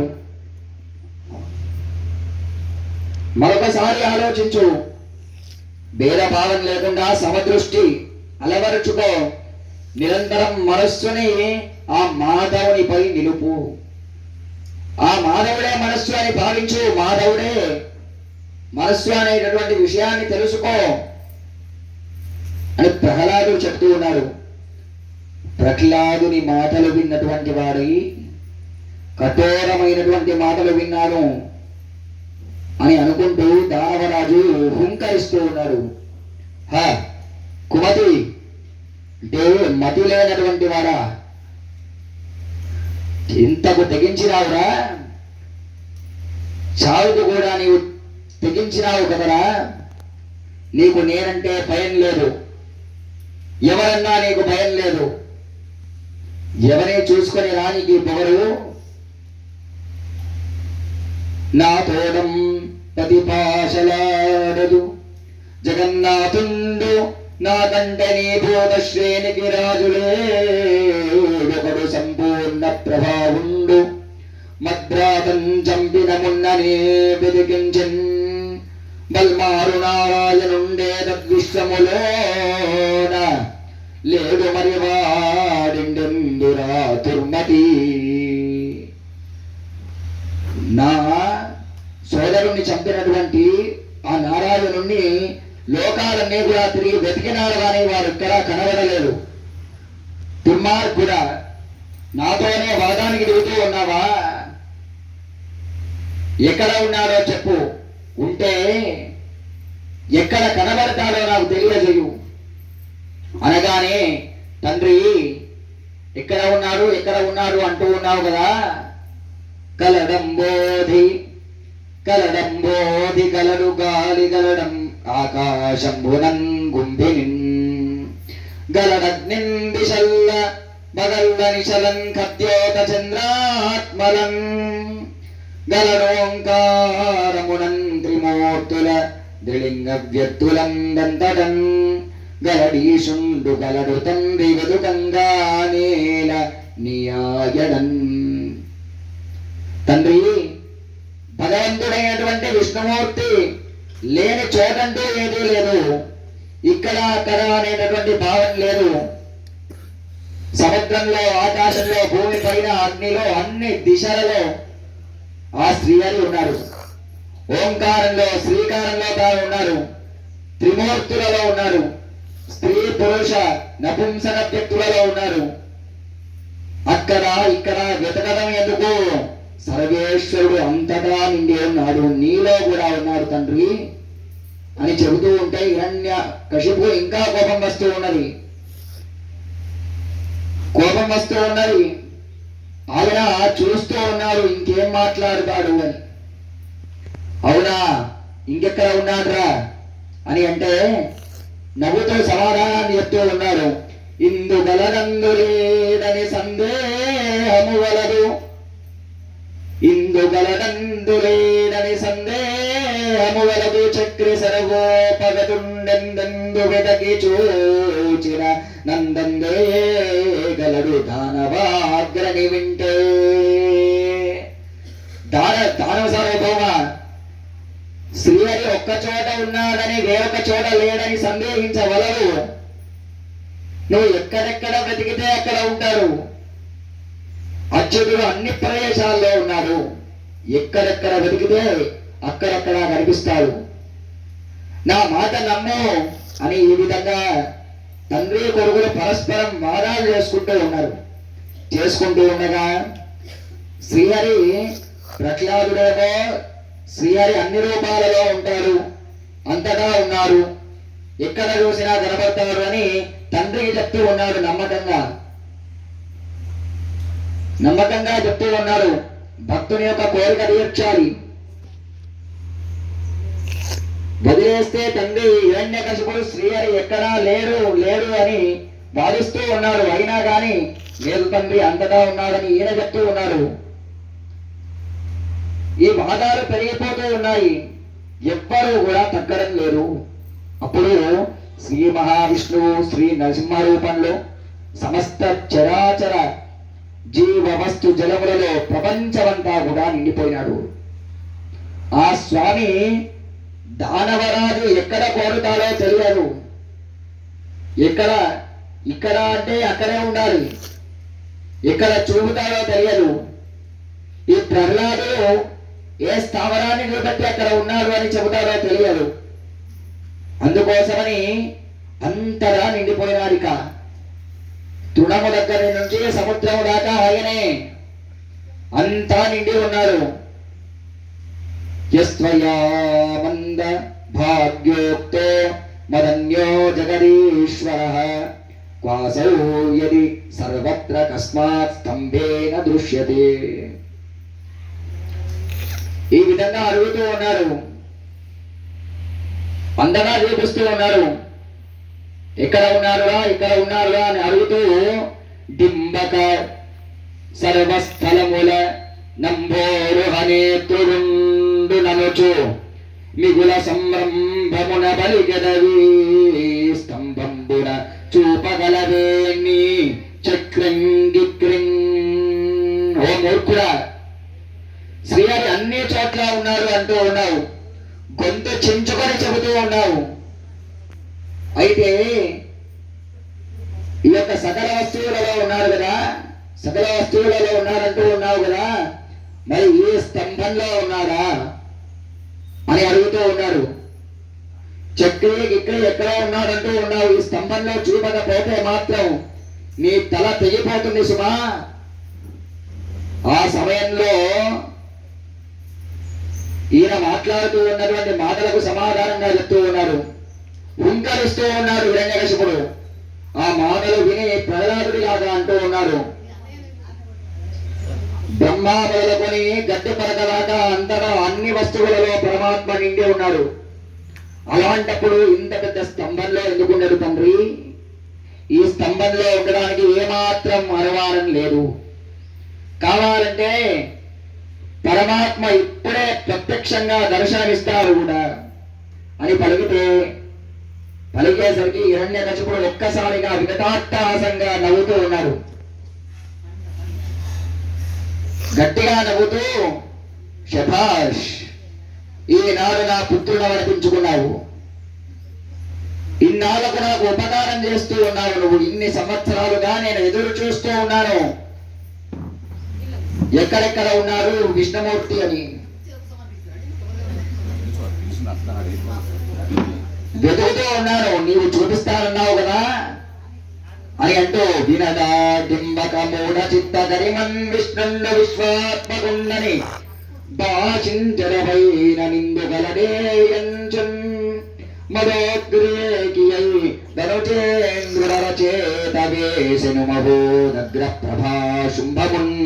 మరొకసారి ఆలోచించు. భేదభావం లేకుండా సమదృష్టి అలవరుచుకో. నిరంతరం మనస్సుని ఆ మాధవునిపై నిలుపు. ఆ మాధవుడే మనస్సు అని భావించు. మాధవుడే మనస్సు అనేటటువంటి విషయాన్ని తెలుసుకో అని ప్రహ్లాదుడు చెప్తూ ఉన్నారు. ప్రహ్లాదుని మాటలు విన్నటువంటి వాడి కఠోరమైనటువంటి మాటలు విన్నాను అని అనుకుంటూ దానవరాజు హుంకరిస్తూ ఉన్నాడు. కుమతి అంటే మతి లేనటువంటి వాడా, ఇంతకు తెగించినావురా? చావుకు కూడా నీవు తెగించినావు కదరా? నీకు నేనంటే భయం లేదు, ఎవరన్నా నీకు భయం లేదు. ఎవరిని చూసుకొని రానికి పొగరు. నా తోడం ప్రతిపాశలాడదు జగన్నాథుండు, నాకంటే నీ భూత శ్రేణికి రాజులేడొకడు సంపూర్ణ ప్రభావుండు. మద్రాతం చంపిన మున్ననే వెతికించన్ బల్మారు నారాయణుండు ఉండే తద్విశ్వములోన లేడు మరి వాడిండెందురా దుర్మతి. నా సోదరుణ్ణి చంపినటువంటి ఆ నారాయణుణ్ణి లోకాలన్నీ కూడా తిరిగి వెతికినారు కానీ వారు ఎక్కడా కనబడలేదు. దుర్మార్గుడా, నాతోనే వాదానికి దిగుతూ ఉన్నావా? ఎక్కడ ఉన్నాడో చెప్పు, ఉంటే ఎక్కడ కనబడతాడో నాకు తెలియజేయు అనగానే, తండ్రి ఎక్కడ ఉన్నాడు ఎక్కడ ఉన్నాడు అంటూ ఉన్నావు కదా, కలడంబోధి కలడంబోధి కలడు గాలి గలడం ఆకాశంబునన్ గుంభినిన్ గలడగ్నిన్ దిశల్ల బగల్ల నిశలన్ ఖద్యోత చంద్రాత్మలన్ గలడోంకారమునన్ త్రిమూర్తుల దిళింగ వ్యక్తులందంతటన్ గలడీశుండు గలడు తండ్రి వెదుకంగా నేల నియాయడన్. తండ్రి, భగవంతుడైనటువంటి విష్ణుమూర్తి లేని చోటంటూ ఏదీ లేదు. ఇక్కడ అక్కడ అనేటటువంటి భావం లేదు. సముద్రంలో, ఆకాశంలో, భూమి పైన, అగ్నిలో, అన్ని దిశలలో ఆ శ్రీహరి ఉన్నారు. ఓంకారంలో, శ్రీకారంలో తాను ఉన్నారు. త్రిమూర్తులలో ఉన్నారు. స్త్రీ పురుష నపుంసక వ్యక్తులలో ఉన్నారు. అక్కడ ఇక్కడ వెతకడం ఎందుకు? సర్వేశ్వరుడు అంతటా నిండి ఉన్నాడు, నీలో కూడా ఉన్నాడు తండ్రి అని చెబుతూ ఉంటే హిరణ్య కశిపు ఇంకా కోపం వస్తూ ఉన్నది. ఆయన చూస్తూ ఉన్నారు ఇంకేం మాట్లాడతాడు అని. అవునా, ఇంకెక్కడ ఉన్నాడురా అని అంటే నవ్వుతూ సమాధానాన్ని చెప్తూ ఉన్నారు. ఇందు గలనందు లేదని సందేహము వలదు, ఇందు గలనందు లేదని సందేహము వలదు, చక్రి సర్వోపగతుండెందు వెదకి చూచిన నందందే గలడు దానవాగ్రని వింటే. దానవ సార్వభౌమ శ్రీహరి ఒక్క చోట ఉన్నాడని వేరొక చోట లేడని సందేహించవలదు. నువ్వు ఎక్కడెక్కడ వెతికితే అక్కడ ఉంటాడు. అచ్యుతుడు అన్ని ప్రదేశాల్లో ఉన్నాడు. ఎక్కడెక్కడ వెతికితే అక్కడక్కడ కనిపిస్తాడు. నా మాట నమ్ము అని ఈ విధంగా తండ్రి కొడుకులు పరస్పరం వాదాలు చేసుకుంటూ ఉండగా శ్రీహరి ప్రహ్లాదుడేమో శ్రీహరి అన్ని రూపాలలో ఉంటాడు, అంతటా ఉన్నారు, ఎక్కడ చూసినా కనబడతాడు అని తండ్రికి చెప్తూ ఉన్నాడు. నమ్మకంగా చెప్తూ ఉన్నాడు. భక్తుని యొక్క కోరిక తీర్చాలి. వదిలేస్తే తండ్రి హిరణ్యకశిపుడు శ్రీహరి ఎక్కడా లేడు అని వాదిస్తూ ఉన్నాడు. అయినా కానీ లేదు తండ్రి అంతటా ఉన్నాడని ఈయన చెప్తూ ఉన్నాడు. ఈ వాదాలు పెరిగిపోతూ ఉన్నాయి. ఎవ్వరూ కూడా తగ్గడం లేదు. అప్పుడు శ్రీ మహావిష్ణువు శ్రీ నరసింహ రూపంలో సమస్త చరాచర జీవ వస్తు జలములలో ప్రపంచమంతా కూడా నిండిపోయినాడు. ఆ స్వామి దానవరాజు ఎక్కడ కోరుతాడో తెలియదు. ఇక్కడ అంటే అక్కడే ఉండాలి, ఎక్కడ చూపుతాడో తెలియదు. ఈ ప్రహ్లాదుడు ఏ స్థావరాన్ని నిలబెట్టి అక్కడ ఉన్నాడు అని చెబుతాడో తెలియదు. అందుకోసమని అంతగా నిండిపోయినాడు. ఇక తృణము దగ్గర నుంచి సముద్రము దాకా ఆయనే అంతా నిండి ఉన్నారు. యస్త్వయామంద భాగ్యోక్తో మదన్యో జగదీశ్వరః క్వాసౌ యది సర్వత్ర కస్మాత్ స్తంభేన దృశ్యతే. ఈ విధంగా అడుగుతూ ఉన్నారు, అంతగా చూపిస్తూ ఉన్నారు. ఇక్కడ ఉన్నారురా అని అడుగుతూ డింబక సర్వస్థలముల నంభోరుహనేత్రుడు ననుచు మిగుల సంరంభమున బలిగదవి స్తంభంబున చూపగలవేణి చక్రంగిక్రిం. ఓ మూర్ఖుడా, శ్రీహరి అన్ని చోట్ల ఉన్నారు అంటూ ఉన్నావు, గొంతు చించుకొని చెబుతూ ఉన్నావు. అయితే ఈ యొక్క సకల వస్తువులలో ఉన్నారు కదా, సకల వస్తువులలో ఉన్నారంటూ ఉన్నావు కదా, మరి ఏ స్తంభంలో ఉన్నారా అని అడుగుతూ ఉన్నారు. చక్రి ఇక్కడ ఎక్కడ ఉన్నాడంటూ ఉన్నావు. ఈ స్తంభంలో చూపకపోతే మాత్రం నీ తల తెగిపోతుంది సుమా. ఆ సమయంలో ఈయన మాట్లాడుతూ ఉన్నటువంటి మాటలకు సమాధానంగా చెప్తూ ఉన్నారు. హుంకరిస్తూ ఉన్నాడు హిరణ్యకశిపుడు. ఆ మాటలు విని ప్రహ్లాదుడి లాగా అంటూ ఉన్నారు. బ్రహ్మ మొదలుకొని గడ్డి పరకలాగా అంతటా అన్ని వస్తువులలో పరమాత్మ నిండి ఉన్నాడు. అలాంటప్పుడు ఇంత పెద్ద స్తంభంలో ఎందుకున్నాడు తండ్రి? ఈ స్తంభంలో ఉండడానికి ఏమాత్రం అనుమానం లేదు. కావాలంటే పరమాత్మ ఇప్పుడే ప్రత్యక్షంగా దర్శనమిస్తారు కూడా అని పలికేసరికి హిరణ్యకశిపుడు ఒక్కసారిగా వికటాట్టహాసంగా నవ్వుతూ ఉన్నారు. గట్టిగా నవ్వుతూ, శభాష్, ఈనాడు నా పుత్రుడు అనిపించుకున్నావు. ఇన్నాళ్ళకు నాకు ఉపకారం చేస్తూ ఉన్నావు. నువ్వు ఇన్ని సంవత్సరాలుగా నేను ఎదురు చూస్తూ ఉన్నాను. ఎక్కడెక్కడ ఉన్నారు విష్ణుమూర్తి అని వెతుకుతూ ఉన్నాను. నీవు చూపిస్తానన్నావు కదా అని అంటూ, వినదా డింబక మూఢ చిత్త గరిమన్ విష్ణుండ విశ్వాత్మకుండని భాషించరవైన నిందుగలడేయంచన్ మదోగ్రేకియై ధనుజేంద్రుడరచేత వేసెను మహోదగ్ర ప్రభా శుంభమున్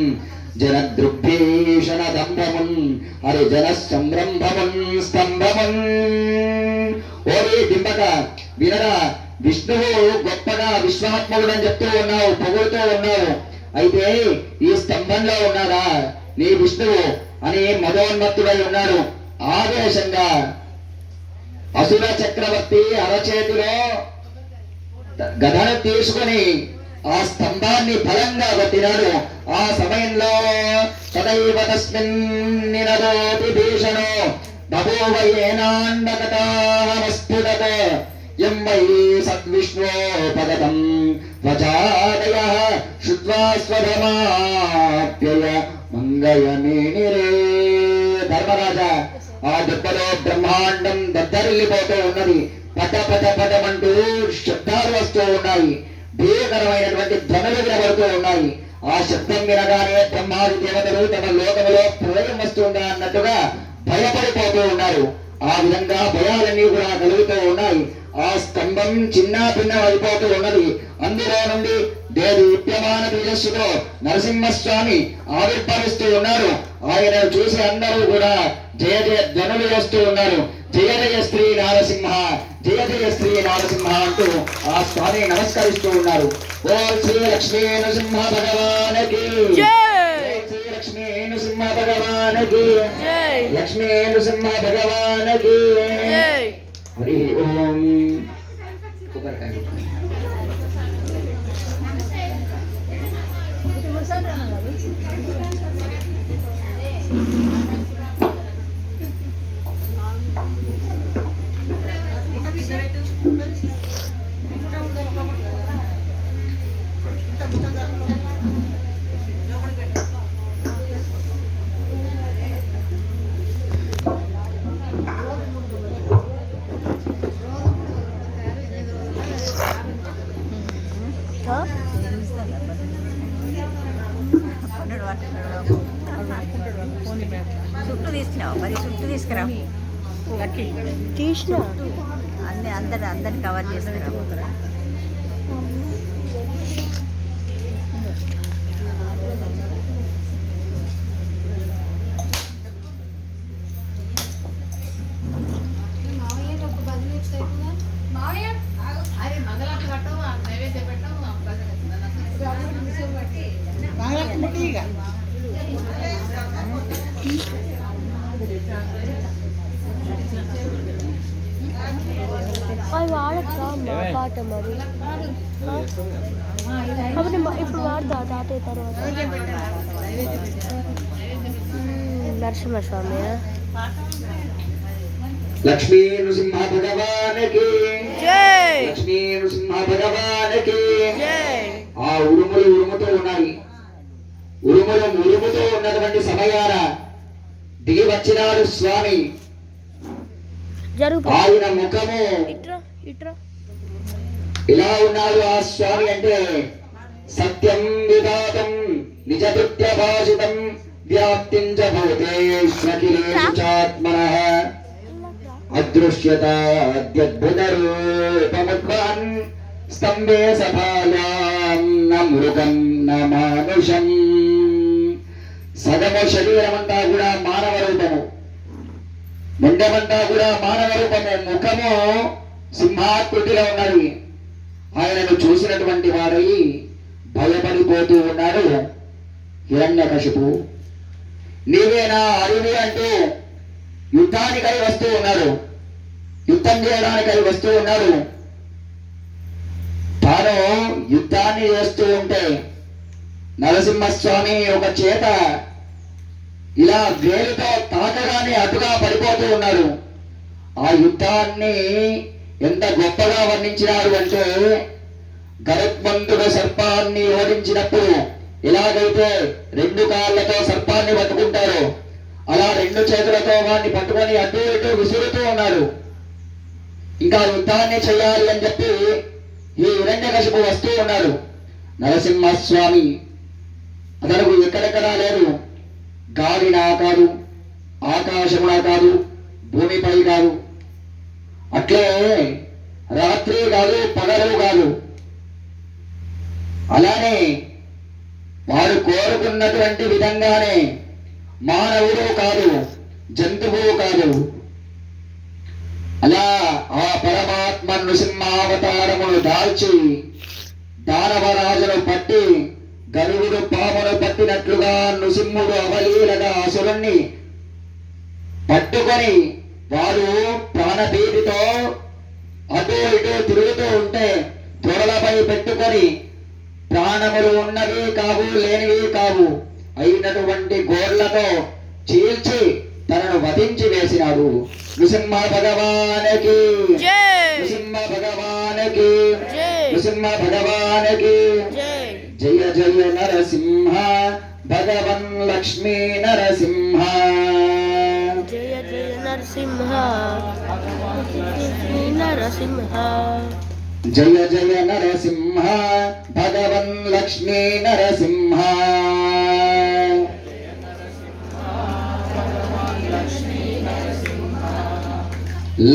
జనదృగ్భీషణ దంభమున్ హరిజన సంరంభమున్ స్తంభమున్. ఓరి డింబక, వినరా, విష్ణువు గొప్పగా విశ్వాత్మకుడు అని చెప్తూ ఉన్నావు, పొగుడుతూ ఉన్నావు. అయితే ఈ స్తంభంలో ఉన్నారా నీ విష్ణువు అని మదోన్మత్తుడై ఉన్నాడు. ఆవేశంగా అసుర చక్రవర్తి అరచేతిలో గదను తీసుకొని ఆ స్తంభాన్ని బలంగా కొట్టినాడు. ఆ సమయంలో తదైవ తస్మిన్ నినదోపి భీషణో బభూవ ఏనాండకటామస్ఫుటత యం వై సద్విష్ణో పదతం వచాదయః శుద్ధ్వా స్వధమాప్యయ మంగయమేనిరే. ధర్మరాజా, ఆ దెబ్బలో బ్రహ్మాండం దద్దరిల్లిపోతూ ఉన్నది. పట పట పటమంటూ శబ్దాలు వస్తూ ఉన్నాయి. భీకరమైనటువంటి ధ్వనులు వినబడుతూ ఉన్నాయి. ఆ శబ్దం వినగానే బ్రహ్మాది దేవతలు తమ లోకములో ప్రళయం వస్తుందా అన్నట్టుగా భయపడిపోతూ ఉన్నారు. ఆ విధంగా భయాలన్నీ కూడా కలుగుతూ ఉన్నాయి. ఆ స్తంభం చిన్న భిన్నం అయిపోతూ ఉన్నది. అందులో నుండి దేదీప్యమాన తేజస్సుతో నరసింహస్వామి ఆవిర్భవిస్తూ ఉన్నారు. ఆయనను చూసి అందరూ కూడా జయ జయ ధ్వనులు వేస్తూ ఉన్నారు. జయ జయ శ్రీ నారసింహ, జయ జయ శ్రీ నారసింహ అంటూ ఆ స్వామి నమస్కరిస్తూ ఉన్నారు. ఓ శ్రీ లక్ష్మీ నరసింహ భగవానకి జై, శ్రీ లక్ష్మీ నరసింహ భగవానకి జై, లక్ష్మీ నరసింహ భగవానకి జై. హరి ఓం.
చుట్టూ తీసుకున్నావు, మరి చుట్టూ తీసుకురా,
తీసిన
అందరిని కవర్ చేసుకురా.
అది వాడచ్చా మా పాట మరి? కాబట్టి ఇప్పుడు వాడతా తాతయ్య తర్వాత నరసింహస్వామి
లక్ష్మీ నృసింహ భగవానికి లక్ష్మీ నృసింహ భగవానికి ఆ ఉరుములు ఉరుముతూ ఉన్నాయి. ఉరుముతూ ఉన్నటువంటి సమయాన దిగి వచ్చినాడు స్వామి. ఆయన ముఖము ఇలా ఉన్నాడు. ఆ స్వామి అంటే సత్యం విధాతం నిజభృత్య భాషితం వ్యాప్తించ భూతేష్వఖిలేషు చాత్మనః అదృశ్యత అద్భుత రూపముద్భవన్ స్తంభే సఫాయాం న మృగం న మానుషం. సగము శరీరమంతా కూడా మానవ రూపము, ముండమంతా కూడా మానవ రూపము, ముఖము సింహాకృతిలో ఉన్నది. ఆయనను చూసినటువంటి వాడై భయపడిపోతూ ఉన్నాడు హిరణ్యకశిపు. నీవేనా అరివి అంటూ యుద్ధానికై వస్తూ ఉన్నాడు, యుద్ధం చేయడానికై వస్తూ ఉన్నాడు. తాను యుద్ధాన్ని చేస్తూ ఉంటే నరసింహస్వామి ఒక చేత ఇలా వేలుతో తాకగానే అటుగా పడిపోతూ ఉన్నాడు. ఆ యుద్ధాన్ని ఎంత గొప్పగా వర్ణించినాడు అంటే, గరుత్మంతుడు సర్పాన్ని ఓడించినప్పుడు ఎలాగైతే 2 కాళ్ళతో సర్పాన్ని పట్టుకుంటారో అలా 2 చేతులతో వాడిని పట్టుకొని అటు ఇటు విసురుతూ ఉన్నాడు. ఇంకా యుద్ధాన్ని చేయాలి అని చెప్పి ఈ హిరణ్యకశిపు వస్తూ ఉన్నాడు. నరసింహస్వామి అతను ఎక్కడెక్కడా లేరు. గాలినా కాదు, ఆకాశమునా కాదు, భూమిపై కాదు, అట్లే రాత్రి కాదు, పగలు కాదు. అలానే వారు కోరుకున్నటువంటి విధంగానే మానవుడు కాదు, జంతువు కాదు. అలా ఆ పరమాత్మ నృసింహావతారమును దాల్చి దానవరాజును పట్టి గరువుడు పామును పట్టినట్లుగా నృసింహుడు అవలీలగా అసురుణ్ణి పట్టుకొని వారు ప్రాణభీతితో అటు ఇటు తిరుగుతూ ఉంటే త్వరలపై పెట్టుకొని ప్రాణములు ఉన్నవి కావు, లేనివి కావు అయినటువంటి గోళ్లతో చీల్చి తనను వధించి వేసినాడు. నృసింహ భగవానికి, నృసింహ భగవానికి, నృసింహ భగవానికి. జయ జయ నరసింహ భగవన్ లక్ష్మీ నరసింహ.
జయ జయ నరసింహ నరసింహ.
జయ జయ నరసింహ భగవన్ లక్ష్మీ నరసింహ.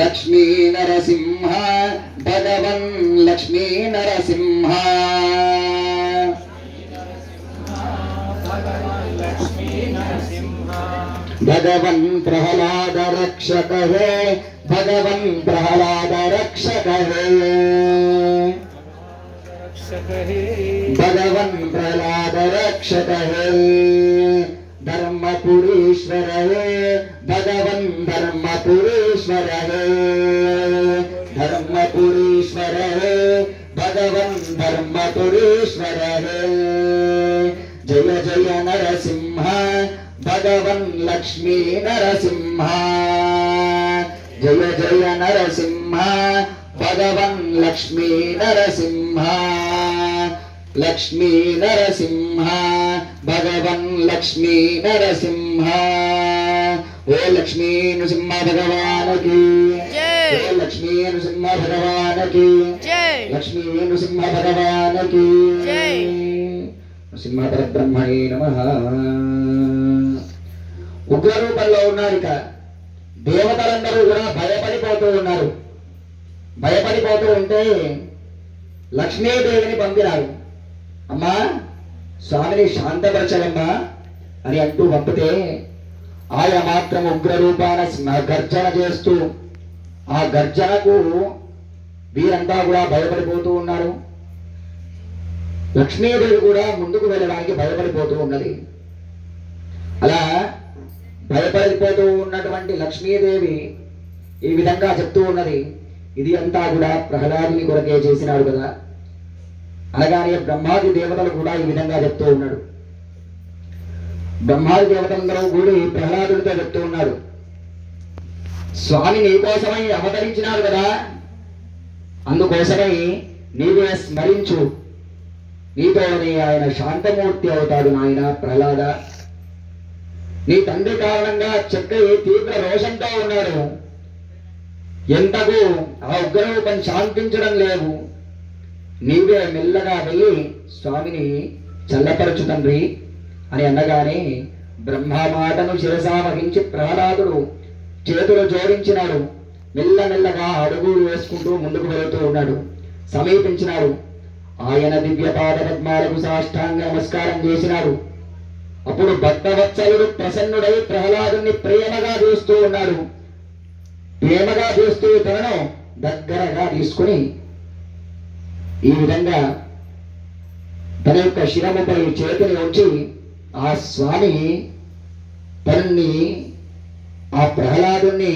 లక్ష్మీ నరసింహ భగవన్ లక్ష్మీ నరసింహ. भगवन् प्रहलाद रक्षक है, भगवन् प्रहलाद रक्षक है, भगवन् प्रहलाद रक्षक है. धर्मपुरीश्वर है, भगवन् धर्मपुरीश्वर है, धर्मपुरीश्वर है, भगवन् धर्मपुरीश्वर है. जय जय नरसिंह भगवन् लक्ष्मी नरसिंह. जय जय नरसिंह भगवन् लक्ष्मी नरसिंह. लक्ष्मी नरसिंह भगवन् लक्ष्मी नरसिंह. ओ लक्ष्मी नृसिंह भगवान की जय. ओ लक्ष्मी नृसिंह भगवान की जय. लक्ष्मी नृसिंह भगवान की जय. నృసింహ పరబ్రహ్మణే నమః. ఉగ్రరూపంలో ఉన్నారు. ఇక దేవతలందరూ కూడా భయపడిపోతూ ఉన్నారు. భయపడిపోతూ ఉంటే లక్ష్మీదేవిని పంపినారు. అమ్మా స్వామిని శాంతపరచవమ్మా అని అంటూ పంపితే ఆయన మాత్రం ఉగ్రరూపాన గర్జన చేస్తూ, ఆ గర్జనకు వీరంతా కూడా భయపడిపోతూ ఉన్నారు. లక్ష్మీదేవి కూడా ముందుకు వెళ్ళడానికి భయపడిపోతూ ఉన్నది. అలా భయపడిపోతూ ఉన్నటువంటి లక్ష్మీదేవి ఈ విధంగా చెప్తూ ఉన్నది, ఇది అంతా కూడా ప్రహ్లాదుని కొరకే చేసినాడు కదా. అనగానే బ్రహ్మాది దేవతలు కూడా ఈ విధంగా చెప్తూ ఉన్నాడు. బ్రహ్మాది దేవతలందరూ కూడి ప్రహ్లాదుడితో చెప్తూ ఉన్నారు, స్వామి నీకోసమై అవతరించినాడు కదా, అందుకోసమై నీవే స్మరించు, నీతోనే ఆయన శాంతమూర్తి అవుతాడు నాయన ప్రహ్లాద. నీ తండ్రి కారణంగా చక్కని తీవ్ర రోషంతో ఉన్నాడు, ఎంతకు ఆ ఉగ్రరూపం శాంతించడం లేదు. నీవే మెల్లగా వెళ్ళి స్వామిని చల్లపరచు తండ్రి అని అనగానే బ్రహ్మ మాటను శిరసావహించి ప్రహ్లాదుడు చేతులు జోడించినాడు. మెల్లమెల్లగా అడుగులు వేసుకుంటూ ముందుకు వెళుతూ ఉన్నాడు. సమీపించినాడు. ఆయన దివ్య పాద పద్మాలకు సాష్టాంగ నమస్కారం చేసినాడు. అప్పుడు భక్తవత్సలుడు ప్రసన్నుడై ప్రహ్లాదుని ప్రేమగా చూస్తూ ఉన్నాడు. ప్రేమగా చూస్తూ తనను దగ్గరగా తీసుకుని ఈ విధంగా తన యొక్క శిరముపై చేతిని ఉంచి ఆ స్వామి తనని ఆ ప్రహ్లాదుని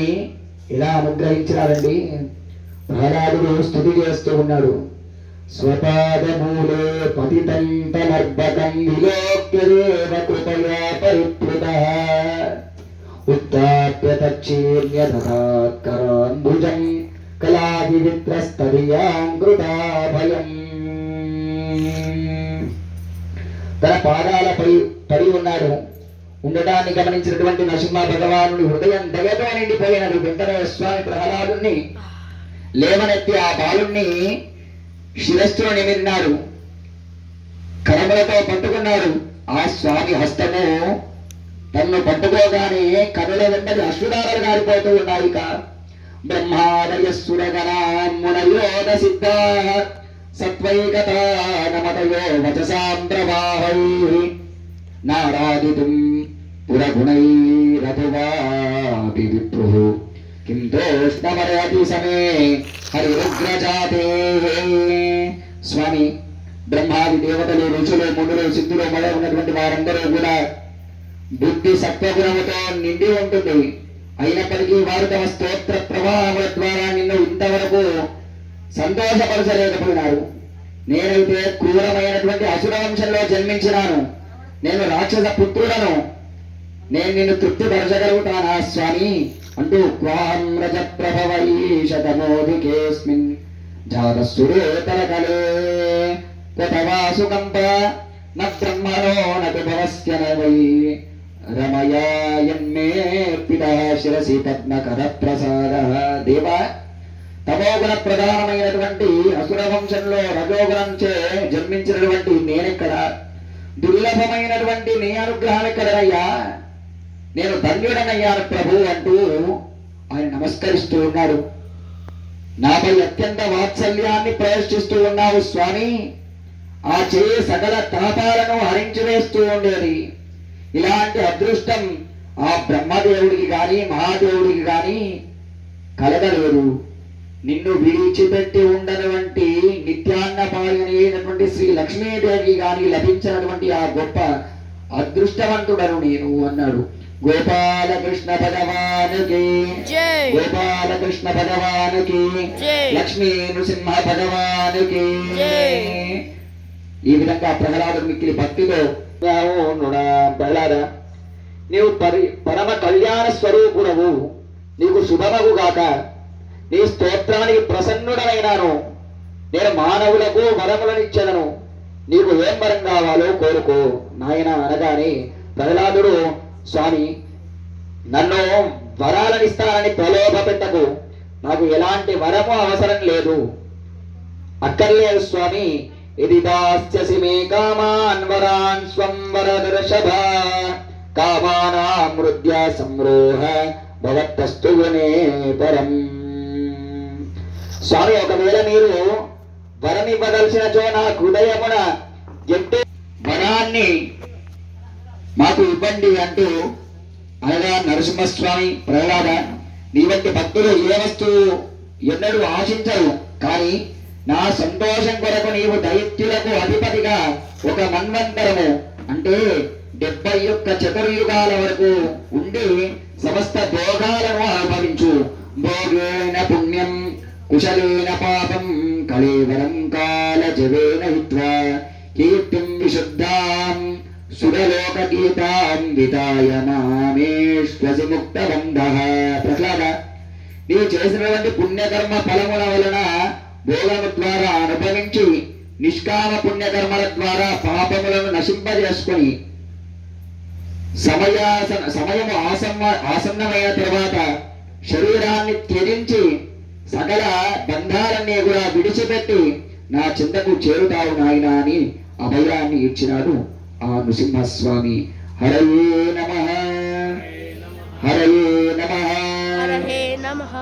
ఇలా అనుగ్రహించినారండి. ప్రహ్లాదుడు స్తుతి చేస్తూ ఉన్నాడు. స్వపాదమూలే పతితం తమర్భకం విలోక్యదేవ కృపయా పరిప్లుతః ఉత్థాప్య తచ్చీర్యతథాత్కరాంబుజం కలాహి విత్రస్తదియాం కృతాభయం. తన పాదాలపై పడి ఉన్నాడు. ఉండటాన్ని గమనించినటువంటి నరసింహ భగవానుడి హృదయం దయతో నిండిపోయినది. వెంటనే స్వామి ప్రహ్లాదుని లేవనెత్తి ఆ బాలుణ్ణి శిరస్సును నిమిరినాడు. కరములతో పట్టుకున్నాడు. ఆ స్వామి హస్తము తన్ను పట్టుకోగానే కనుల వెంటనే అశ్రుధారాలు గారిపోతూ ఉన్నాయి. బ్రహ్మాదయస్సురగణామునయోద సిద్ధా సత్వైకతా నమతయో వచసాం ప్రవాహై నారాదితుం పురగుణైరథువాపి విప్రుః కిం తోష్ణమరయతి సమే హరిరుగ్రజాతే. స్వామి బ్రహ్మాది దేవతలు, ఋషులు, మునులు, సిద్ధులు మొదలు ఉన్నటువంటి వారందరూ కూడా బుద్ధి సత్వగుణముతో నిండి ఉంటుంది. అయినప్పటికీ వారు తమ స్తోత్ర ప్రవాహముల ద్వారా నిన్ను ఇంతవరకు సంతోషపరచలేకపోయినారు. నేనైతే క్రూరమైనటువంటి అసుర వంశంలో జన్మించినాను. నేను రాక్షస పుత్రుడను. నేను నిన్ను తృప్తిపరచగలుగుతానా స్వామి అంటూ క్వాం రజ ప్రభవైషతమోధికేస్మిన్ జాతస్సురేతరకలే తవాసుకంప న బ్రహ్మణో నతు భవస్య వై రమయాయన్మే పితః శిరసి పద్మకర ప్రసాద. దేవా, తమోగుణ ప్రధానమైనటువంటి అసుర వంశంలో రజోగుణంచే జన్మించినటువంటి నేనెక్కడ, దుర్లభమైనటువంటి నీ అనుగ్రహం ఎక్కడనయ్యా, నేను ధన్యుడనయ్యాను ప్రభు అంటూ ఆయన నమస్కరిస్తూ ఉన్నాడు. నాపై అత్యంత వాత్సల్యాన్ని ప్రదర్శిస్తూ ఉన్నావు స్వామి. ఆ చేయి సకల తాపాలను హరించి వేస్తూ ఉండేది. ఇలాంటి అదృష్టం ఆ బ్రహ్మదేవుడికి గాని మహాదేవుడికి గాని కలగలేదు. నిన్ను విడిచిపెట్టి ఉండనటువంటి నిత్యాన్నపాయని అయినటువంటి శ్రీ లక్ష్మీదేవి గాని లభించినటువంటి ఆ గొప్ప అదృష్టవంతుడను నేను అన్నాడు. గోపాలకృష్ణ భగవానుకి
జై.
గోపాలకృష్ణ భగవానుకి
జై.
లక్ష్మీ నృసింహ భగవానుకి
జై.
ఈ విధంగా ప్రహ్లాదుడు మిక్కిలి భక్తితో ప్రహ్లాద, నీవు పరమ కళ్యాణ స్వరూపుడవు, నీకు శుభమగు గాక. నీ స్తోత్రానికి ప్రసన్నుడనైనాను. నేను మానవులకు వరములనిచ్చెదను. నీకు ఏం వరం కావాలో కోరుకో నాయన అనగానే ప్రహ్లాదుడు, స్వామి నన్ను వరాలనిస్తానని ప్రలోభ పెట్టకు. నాకు ఎలాంటి వరము అవసరం లేదు. అక్కర్లేదు స్వామి. ఇది దాస్యసి మే కామాన్ వరాన్ స్వం వరదర్శభ కామానాం హృద్య సంరోహ భవత్తస్తు గుణే పరం. స్వామి, ఒకవేళ మీరు వరమివ్వదలసినచో నా హృదయమున ఎట్టి వరాన్ని మాకు ఇవ్వండి అంటూ అనగా నరసింహస్వామి, ప్రహ్లాద, నీ వంటి భక్తులు ఏ వస్తువు ఎన్నడూ ఆశించరు. కానీ నా సంతోషం కొరకు నీవు దైత్యులకు అధిపతిగా ఒక మన్వంతరము అంటే 71 చతుర్యుగాల వరకు ఉండి సమస్త భోగాలను అనుభవించు. భోగేన పుణ్యం కుశలేన పాపం కళేవరం కాల జవేన హిత్వా కీర్తిం విశుద్ధాం సురలోక గీతాం వితాయ మామేష్వసి ముక్తబంధః. ప్రహ్లాద, నీవు చేసినటువంటి పుణ్యకర్మ ఫలముల వలన భోగము ద్వారా అనుభవించి నిష్కామ పుణ్యకర్మల ద్వారా పాపములను నశింపజేసుకొని సమయము ఆసన్నమైన తర్వాత శరీరాన్ని త్యజించి సకల బంధాలన్నీ కూడా విడిచిపెట్టి నా చింతకు చేరుతావు నాయనా అని అభయాన్ని ఇచ్చినాడు ఆ నృసింహస్వామి. హరయే నమః హరయే నమః.
హరహే నమః.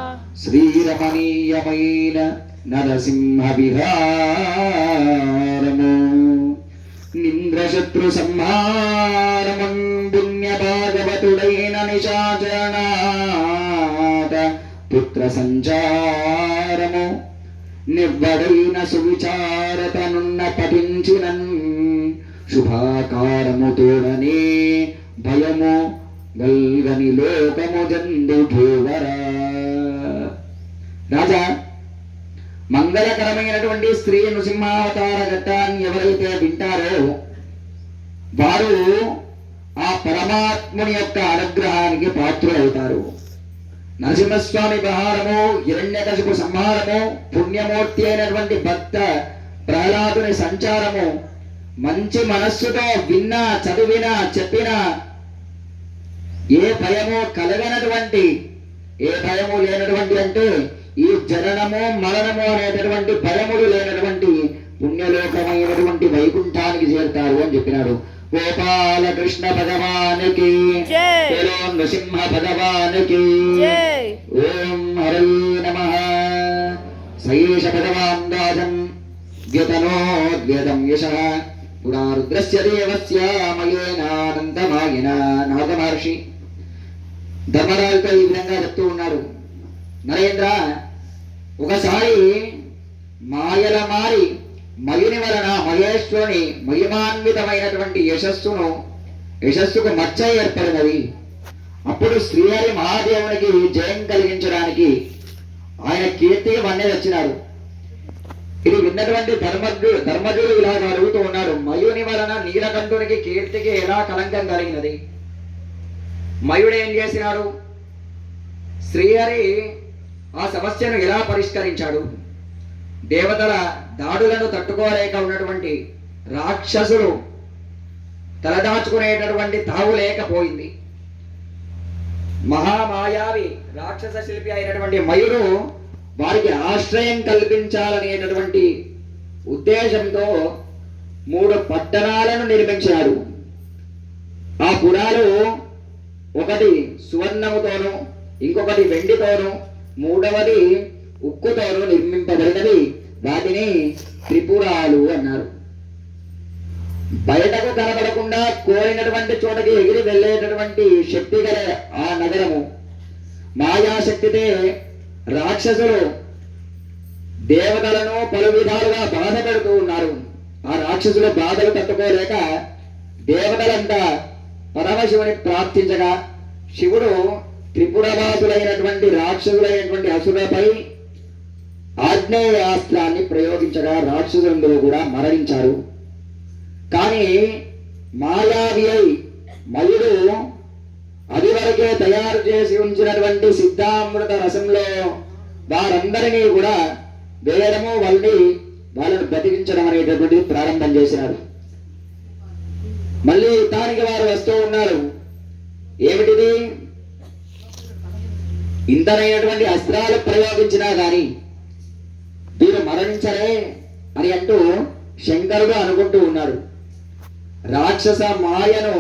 శ్రీరమణీయమైన నరసింహ విహారము నింద్రశత్రు సంహారమం పుణ్య భాగవతుడైన నిశాచరణాత పుత్ర సంచారము నివ్వడైన సువిచారతనున్న పఠించినన్ శుభాకారము తోడనే భయము గల్గని లోకము జందు భూవరా. రాజా, మంగళకరమైనటువంటి స్త్రీ నృసింహావతార ఘట్టాన్ని ఎవరైతే వింటారో వారు ఆ పరమాత్ముని యొక్క అనుగ్రహానికి పాత్రులవుతారు. నరసింహస్వామి విహారము, హిరణ్యకశిపు సంహారము, పుణ్యమూర్తి అయినటువంటి భక్త ప్రహ్లాదుని సంచారము మంచి మనస్సుతో విన్నా, చదివినా, చెప్పినా ఏ భయము కలగనటువంటి, ఏ భయము లేనటువంటి అంటే ఈ జననము మరణము అనేటటువంటి భయములు లేనటువంటి పుణ్యలోకమైనటువంటి వైకుంఠానికి చేరుతారు అని చెప్పినాడు. గోపాలకృష్ణ భగవానికి
జై.
నృసింహ భగవానికి
జై.
ఓం హరే నమః. సయేష భగవాన్ రాజన్ వ్యతనోద్వ్యతం యశః పురా రుద్రస్య దేవస్య మయేనానందమాయన. నారద మహర్షి ధర్మరాజుతో ఈ విధంగా చెప్తూ ఉన్నాడు, నరేంద్ర, ఒకసారి మాయల మారి మయుని వలన మహేశ్వరుని మహిమాన్వితమైనటువంటి యశస్సుకు మచ్చ ఏర్పడినది. అప్పుడు శ్రీహరి మహాదేవునికి జయం కలిగించడానికి ఆయన కీర్తికి వన్నె వచ్చినాడు. ఇది విన్నటువంటి ధర్మజుడు ఇలా అడుగుతూ ఉన్నాడు, మయుని వలన నీలకంఠునికి కీర్తికి ఎలా కలంకం కలిగినది? మయుడు ఏం చేసినాడు? శ్రీహరి ఆ సమస్యను ఎలా పరిష్కరించాడు? దేవతల దాడులను తట్టుకోలేక ఉన్నటువంటి రాక్షసులు తలదాచుకునేటటువంటి తావు లేకపోయింది. మహామాయావి రాక్షస శిల్పి అయినటువంటి మయుడు వారికి ఆశ్రయం కల్పించాలనేటటువంటి ఉద్దేశంతో 3 పట్టణాలను నిర్మించాడు. ఆ పురాలు ఒకటి సువర్ణముతోను, ఇంకొకటి వెండితోను, మూడవది ఉక్కుతోను నిర్మింపబడినవి. వాటిని త్రిపురాలు అన్నారు. బయటకు కనబడకుండా కోరినటువంటి చోటకి ఎగిరి వెళ్ళేటటువంటి శక్తి గల ఆ నగరము. మాయాశక్తితే రాక్షసులు దేవతలను పలు విధాలుగా బాధ పెడుతూ ఉన్నారు. ఆ రాక్షసుల బాధలు తట్టుకోలేక దేవతలంతా పరమశివుని ప్రార్థించగా శివుడు త్రిపురవాసులైనటువంటి రాక్షసులైనటువంటి అసురులపై ఆగ్నేయాస్త్రాన్ని ప్రయోగించగా రాక్షసులందరూ కూడా మరణించారు. కానీ మాయావి అయి మయుడు అది వరకే తయారు చేసి ఉంచినటువంటి సిద్ధామృత రసంలో వారందరినీ కూడా వేయడము వాళ్ళను బ్రతికించడం అనేటటువంటి ప్రారంభం చేసినారు. మళ్ళీ యుద్ధానికి వారు వస్తూ ఉన్నారు. ఏమిటిది? ఇంతనైనటువంటి అస్త్రాలు ప్రయోగించినా గాని వీరు మరణించరే అని అంటూ శంకరుడు అనుకుంటూ ఉన్నాడు. రాక్షస మాయను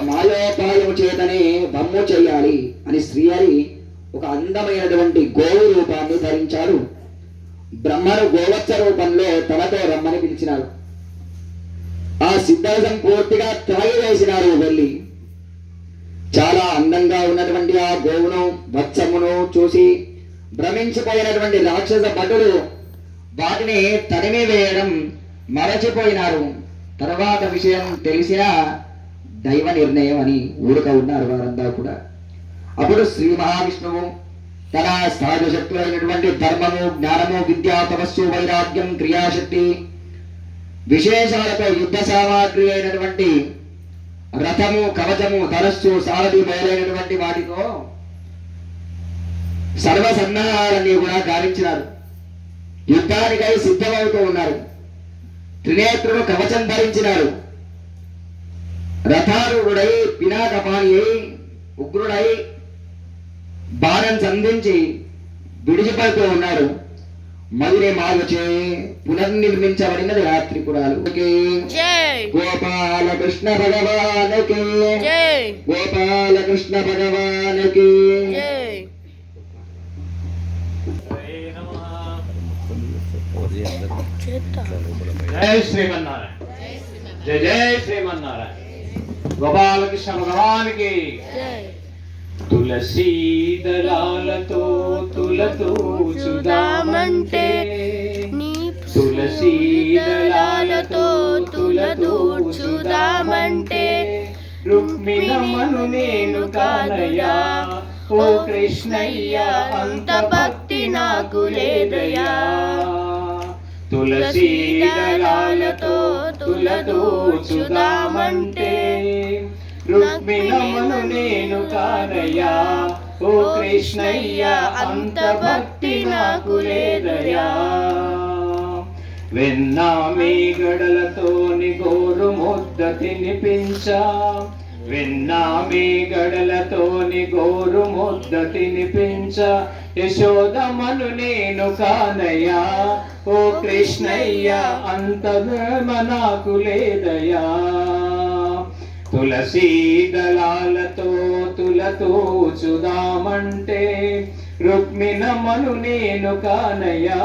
మాయోపాయము చేతనే బమ్ము చేయాలి అని శ్రీహరి ఒక అందమైనటువంటి గోవు రూపాన్ని ధరించాడు. బ్రహ్మను గోవత్స రూపంలో తనతో రమ్మని పిలిచినాడు. ఆ సిద్ధాసం పూర్తిగా త్రాగి వేసినారు. వెళ్ళి చాలా అందంగా ఉన్నటువంటి ఆ గోవును వత్సమును చూసి భ్రమించిపోయినటువంటి రాక్షస భటులు వాటిని తరిమి వేయడం మరచిపోయినారు. తర్వాత విషయం తెలిసిన దైవ నిర్ణయం అని ఊరుక ఉన్నారు వారంతా కూడా. అప్పుడు శ్రీ మహావిష్ణువు తన సహజ శక్తులైనటువంటి ధర్మము, జ్ఞానము, విద్యా, తపస్సు, వైరాగ్యం, క్రియాశక్తి విశేషాలతో యుద్ధ సామాగ్రి అయినటువంటి రథము, కవచము, ధనస్సు, సారథి మొదలైనటువంటి వాటితో సర్వ సన్నాహాలన్నీ కూడా గావించినారు. యుద్ధానికై సిద్ధమవుతూ ఉన్నారు. త్రినేత్రుడు కవచం ధరించినాడు. రథారూఢుడై పినాకపాణి అయి ఉగ్రుడై బాణం సంధించి విడిచిపడుతూ ఉన్నాడు. మధురే మారుచే పునర్నిర్మించబడినది రాత్రిపురాలు. గోపాలకృష్ణ భగవానికి, గోపాలకృష్ణ భగవానికి.
జై శ్రీమన్నారాయణ, జయ జయ శ్రీమన్నారాయణ. గోపాలకృష్ణ భగవానికి. తులసీ దళాలతో తులతూచుదామంటే, తులసీ దళాలతో తులతూచుదామంటే, రుక్మిణమ్మను నేను కానయ్యా ఓ కృష్ణయ్య, అంత భక్తి నాకు లేదయ్యా. తులసీ దళాలతో తులతూచుదామంటే, రుక్మిణమ్మను నేను కానయ్యా ఓ కృష్ణయ్య, అంత భక్తి నాకు లేదయ్యా. వెన్నా మేగడలతోని గోరు ముద్ద తినిపించా, వెన్నా మేగడలతోని గోరు ముద్ద తినిపించ, యశోదమ్మను నేను కానయ్యా ఓ కృష్ణయ్య, అంత ధర్మ నాకు లేదయ్యా. తులసీ దళాలతో తులతూచుదామంటే, రుక్మిణమ్మను నేను కానయ్యా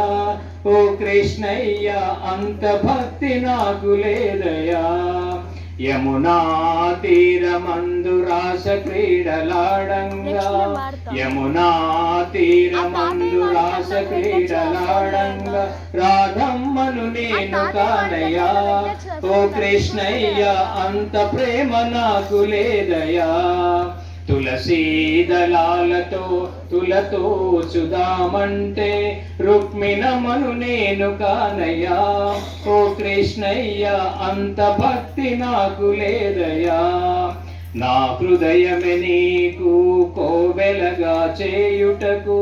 ఓ కృష్ణయ్య, అంత భక్తి నాకు లేదయ్యా. యమునా తీరమందు రాస క్రీడలాడంగా, యమునా తీరమందు రాస క్రీడలాడంగా, రాధమ్మను నేను కానయ్యా ఓ కృష్ణయ్య, అంత ప్రేమ నాకు లేదయ్యా. తులసీ దళాలతో తులతూచుదామంటే, రుక్మిణమ్మను నేను కానయ్యా ఓ కృష్ణయ్య, అంత భక్తి నాకు లేదయ్యా. నా హృదయమే నీకు కోవెలగా చేయుటకు,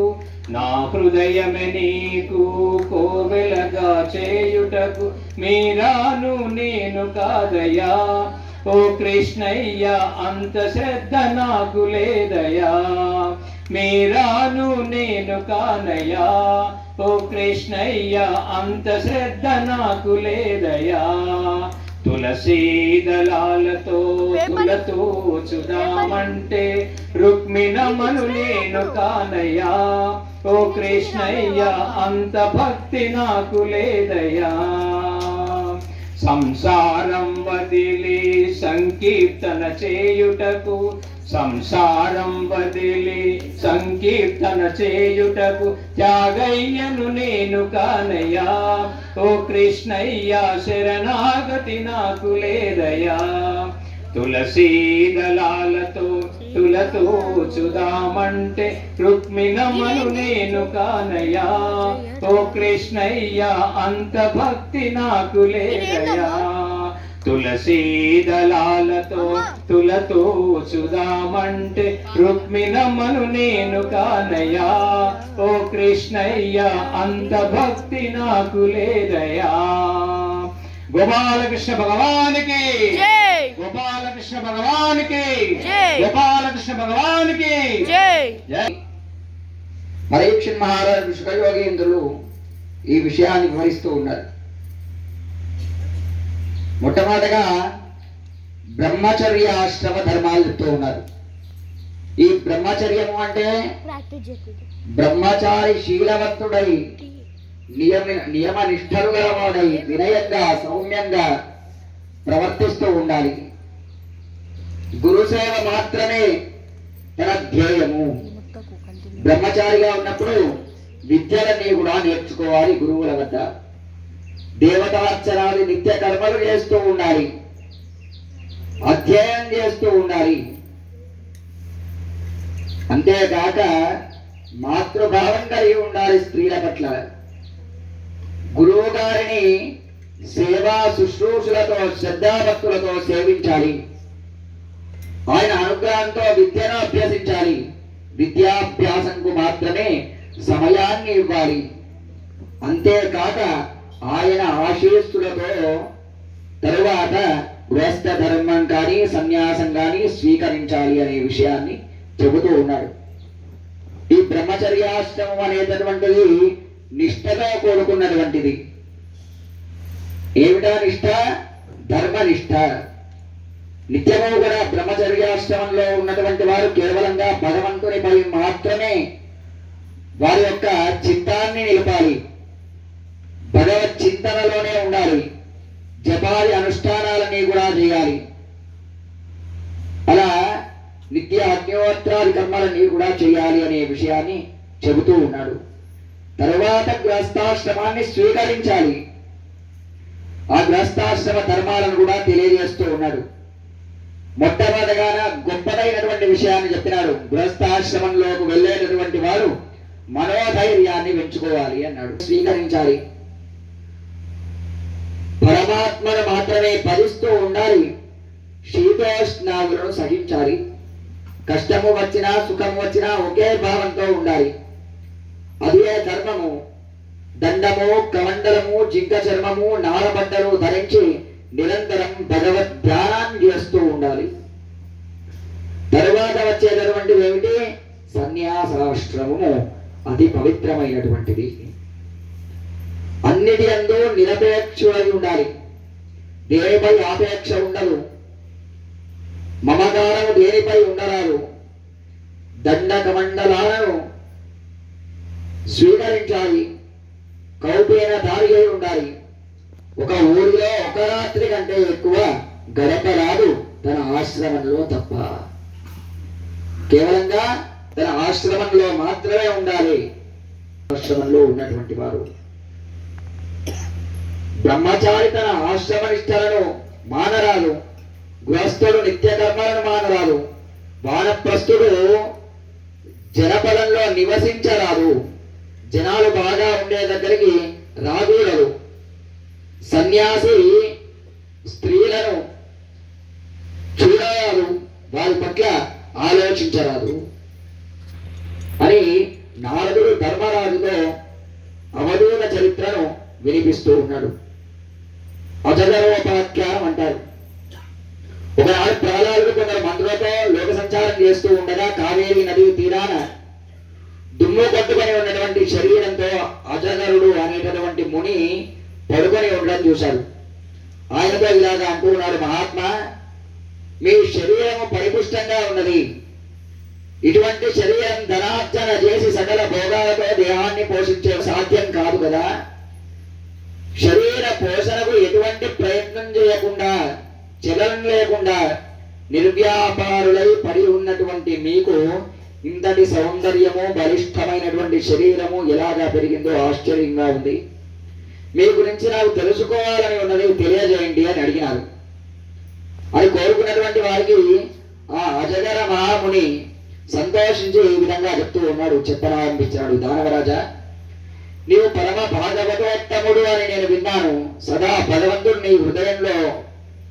నా హృదయమే నీకు కోవెలగా చేయుటకు, మీరాను నేను కాదయ్యా ఓ కృష్ణయ్య, అంత శ్రద్ధ నాకు లేదయ్యా. మీరాను నేను కానయ్యా ఓ కృష్ణయ్య, అంత శ్రద్ధ నాకు లేదయ్యా. తులసీ దళాలతో తులతూచుదామంటే, రుక్మిణమ్మను నేను కానయ్యా ఓ కృష్ణయ్య, అంత భక్తి నాకు లేదయ్యా. సంసారం వదిలి సంకీర్తన చేయుటకు, సంసారం వదిలి సంకీర్తన చేయుటకు, త్యాగయ్యను నేను కానయ్యా ఓ కృష్ణయ్య, శరణాగతి నాకు లేదయ్యా. తులసీ దళాలతో తులతూచుదామంటే, రుక్మిణమ్మను నేను కానయ్యా ఓ కృష్ణయ్య, అంత భక్తి నాకు లేదయ్యా. తులసీ దళాలతో తులతూచుదామంటే, రుక్మిణమ్మను నేను కానయ్యా ఓ కృష్ణయ్య, అంత భక్తి నాకు లేదయ్యా. గోపాలకృష్ణ భగవానికి, గోపాలకృష్ణ భగవానికి, గోపాలకృష్ణ భగవానికి జై.
పరీక్షణ్ మహారాజు శుకయోగేంద్రులు ఈ విషయాన్ని వివరిస్తూ ఉన్నారు. మొట్టమొదటగా బ్రహ్మచర్య ఆశ్రమ ధర్మాలు చెప్తూ ఉన్నారు. ఈ బ్రహ్మచర్యము అంటే బ్రహ్మచారి శీలవంతుడై నియమ నిష్ఠలు గలవాడై వినయంగా సౌమ్యంగా ప్రవర్తిస్తూ ఉండాలి. గురుసేవ మాత్రమే తన ధ్యేయము. బ్రహ్మచారిగా ఉన్నప్పుడు విద్యలన్నీ కూడా నేర్చుకోవాలి. గురువుల వద్ద దేవతార్చనాది నిత్య కర్మలు చేస్తూ ఉండాలి, అధ్యయనం చేస్తూ ఉండాలి. అంతేకాక మాతృభావం కలిగి ఉండాలి స్త్రీల పట్ల. గురువు గారిని సేవా శుశ్రూషులతో శ్రద్ధాభక్తులతో సేవించాలి. ఆయన అనుగ్రహంతో విద్యను అభ్యసించాలి. విద్యాభ్యాసంకు మాత్రమే సమయాన్ని ఇవ్వాలి. అంతేకాక ఆయన ఆశీస్సులతో తరువాత గృహస్థ ధర్మం కానీ సన్యాసం కానీ స్వీకరించాలి అనే విషయాన్ని చెబుతూ ఉన్నాడు. ఈ బ్రహ్మచర్యాశ్రమం అనేటటువంటిది నిష్ఠతో కూడుకున్నటువంటిది. ఏమిటా నిష్ఠ? ధర్మనిష్ట. నిత్యము కూడా బ్రహ్మచర్యాశ్రమంలో ఉన్నటువంటి వారు కేవలంగా భగవంతునిపై మాత్రమే వారి యొక్క చిత్తాన్ని నిలపాలి. భగవత్ చింతనలోనే ఉండాలి. జపాలి అనుష్ఠానాలన్నీ కూడా చేయాలి. అలా నిత్య అగ్నిహోత్రాది కర్మలన్నీ కూడా చేయాలి అనే విషయాన్ని చెబుతూ ఉన్నాడు. తరువాత గృహస్థాశ్రమాన్ని స్వీకరించాలి. ఆ గృహస్థాశ్రమ ధర్మాలను కూడా తెలియజేస్తూ ఉన్నాడు. మొట్టమొదటిగా గొప్పదైనటువంటి విషయాన్ని చెప్పినాడు. గృహస్థాశ్రమంలోకి వెళ్ళేటటువంటి వారు మనోధైర్యాన్ని పెంచుకోవాలి అన్నాడు. స్వీకరించాలి. పరమాత్మను మాత్రమే భజిస్తూ ఉండాలి. శీతోష్ణాదులను సహించాలి. కష్టము వచ్చినా సుఖము వచ్చినా ఒకే భావంతో ఉండాలి. అదే ధర్మము. దండము, కమండలము, జింక చర్మము, నారబట్టలు ధరించి నిరంతరం భగవద్ ధ్యానాన్ని చేస్తూ ఉండాలి. తరువాత వచ్చేటటువంటివి ఏమిటి? సన్యాసాశ్రమము అతి పవిత్రమైనటువంటిది. అన్నిటి అందు నిరపేక్షుడై ఉండాలి. దేనిపై ఆపేక్ష ఉండదు. మమకారము దేనిపై ఉండరాదు. దండ కమండలాలను స్వీకరించాలి. కౌపీన దారి అయి ఉండాలి. ఒక ఊరిలో ఒక రాత్రి కంటే ఎక్కువ గడపరాదు తన ఆశ్రమంలో తప్ప. కేవలంగా తన ఆశ్రమంలో మాత్రమే ఉండాలి. ఆశ్రమంలో ఉన్నటువంటి వారు బ్రహ్మచారి తన ఆశ్రమ నిష్టలను మానరాదు. గృహస్థుడు నిత్య కర్మలను మానరాదు. వానప్రస్థుడు జనపదంలో నివసించరాదు. జనాలు బాగా ఉండే దగ్గరికి రాకూడదు. సన్యాసి స్త్రీలను చూడరాదు. వారి పట్ల ఆలోచించరాదు అని నారదుడు ధర్మరాజుతో అవధూత చరిత్రను వినిపిస్తూ ఉన్నాడు. అజగరోపాఖ్యానం అంటారు. ఒకనాడు ప్రహ్లాదుడు కొందరు మంత్రులతో లోక సంచారం చేస్తూ ఉండగా కావేరీ నది తీరాన దుమ్ము కొట్టుకొని ఉన్నటువంటి శరీరంతో అజగరుడు అనేటటువంటి ముని పడుకొని ఉండడం చూశాడు. ఆయనతో ఇలాగా అంటూ ఉన్నాడు, మహాత్మా, మీ శరీరము పరిపుష్టంగా ఉన్నది. ఇటువంటి శరీరం ధనార్జన చేసి సకల భోగాలతో దేహాన్ని పోషించే సాధ్యం కాదు కదా. శరీర పోషణకు ఎటువంటి ప్రయత్నం చేయకుండా, చలనం లేకుండా నిర్వ్యాపారులై పడి ఉన్నటువంటి మీకు ఇంతటి సౌందర్యము, బలిష్టమైనటువంటి శరీరము ఎలాగా పెరిగిందో ఆశ్చర్యంగా ఉంది. మీ గురించి నాకు తెలుసుకోవాలని ఉన్నది, తెలియజేయండి అని అడిగినారు. అది కోరుకున్నటువంటి వారికి ఆ అజగర మహాముని సంతోషించి ఈ విధంగా చెప్తూ ఉన్నాడు, చెప్పనారంభించాడు. దానవరాజా, నీవు పరమ భాగవతోత్తముడు అని నేను విన్నాను. సదా భగవంతుడు నీ హృదయంలో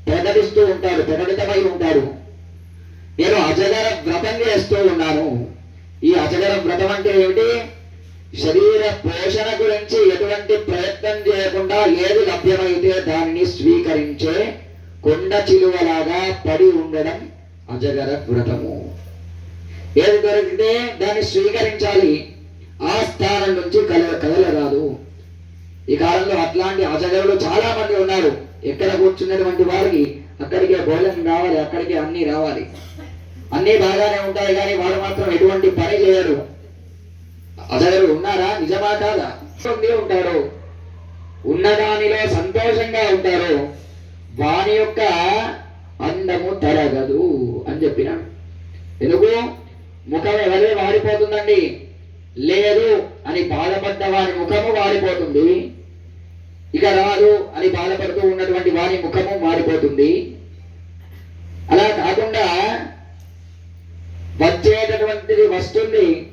ప్రకటిస్తూ ఉంటాడు, ప్రకటితమై ఉంటాడు. నేను అజగర వ్రతం చేస్తూ ఉన్నాను. ఈ అజగర వ్రతం అంటే ఏమిటి? శరీర పోషణ గురించి ఎటువంటి ప్రయత్నం చేయకుండా ఏది లభ్యమైతే దానిని స్వీకరించే కొండ చిలువలాగా పడి ఉండడం అజగర వ్రతము. ఏది దొరికితే దాన్ని స్వీకరించాలి. ఆ స్థానం నుంచి కదలరాదు. ఈ కాలంలో అట్లాంటి అజగరులు చాలా మంది ఉన్నారు. ఎక్కడ కూర్చున్నటువంటి వారికి అక్కడికే భోజనం రావాలి, అక్కడికే అన్ని రావాలి. అన్ని బాగానే ఉంటాయి కానీ వాడు మాత్రం ఎటువంటి పని చేయరు. అజగరులు ఉన్నారా? నిజమా కాదా? ఉంటారు. ఉన్నదానిలో సంతోషంగా ఉంటారు. వాని యొక్క అందము తరగదు అని చెప్పినాడు. ఎందుకు? ముఖం ఎవరే వాడిపోతుందండి. లేదు అని బాధపడ్డ వారి ముఖము వాడిపోతుంది. ఇక రాదు అని బాధపడుతూ ఉన్నటువంటి వారి ముఖము మారిపోతుంది. అలా కాకుండా వచ్చేటటువంటిది వస్తుంది,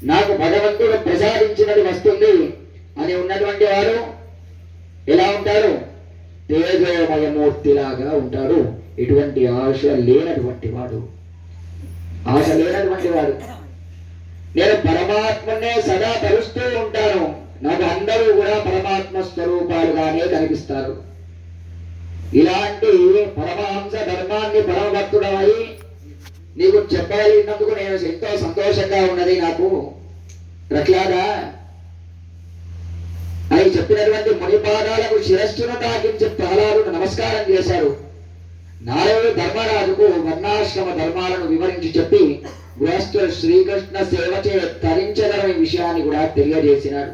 నాకు భగవంతుడు ప్రసాదించినది వస్తుంది అని ఉన్నటువంటి వారు ఎలా ఉంటారు? తేజోమయమూర్తిలాగా ఉంటాడు. ఎటువంటి ఆశ లేనటువంటి వాడు, ఆశ లేనటువంటి వాడు నేను పరమాత్మనే సదా తలుస్తూ ఉంటాను, నాకు అందరూ కూడా పరమాత్మ స్వరూపాలుగానే కనిపిస్తారు. ఇలాంటి పరమహంస ధర్మాన్ని పరమభక్తుడమై నీకు చెప్పగలిగినందుకు నేను ఎంతో సంతోషంగా ఉన్నది నాకు. అట్లాగా అని చెప్పినటువంటి మునిపాదాలకు శిరస్సును తాకించి ప్రహ్లాదుడు నమస్కారం చేశాడు. నారదుడు ధర్మరాజుకు వర్ణాశ్రమ ధర్మాలను వివరించి చెప్పి గృహస్థులు శ్రీకృష్ణ సేవ చే తరించదనే విషయాన్ని కూడా తెలియజేసినాడు.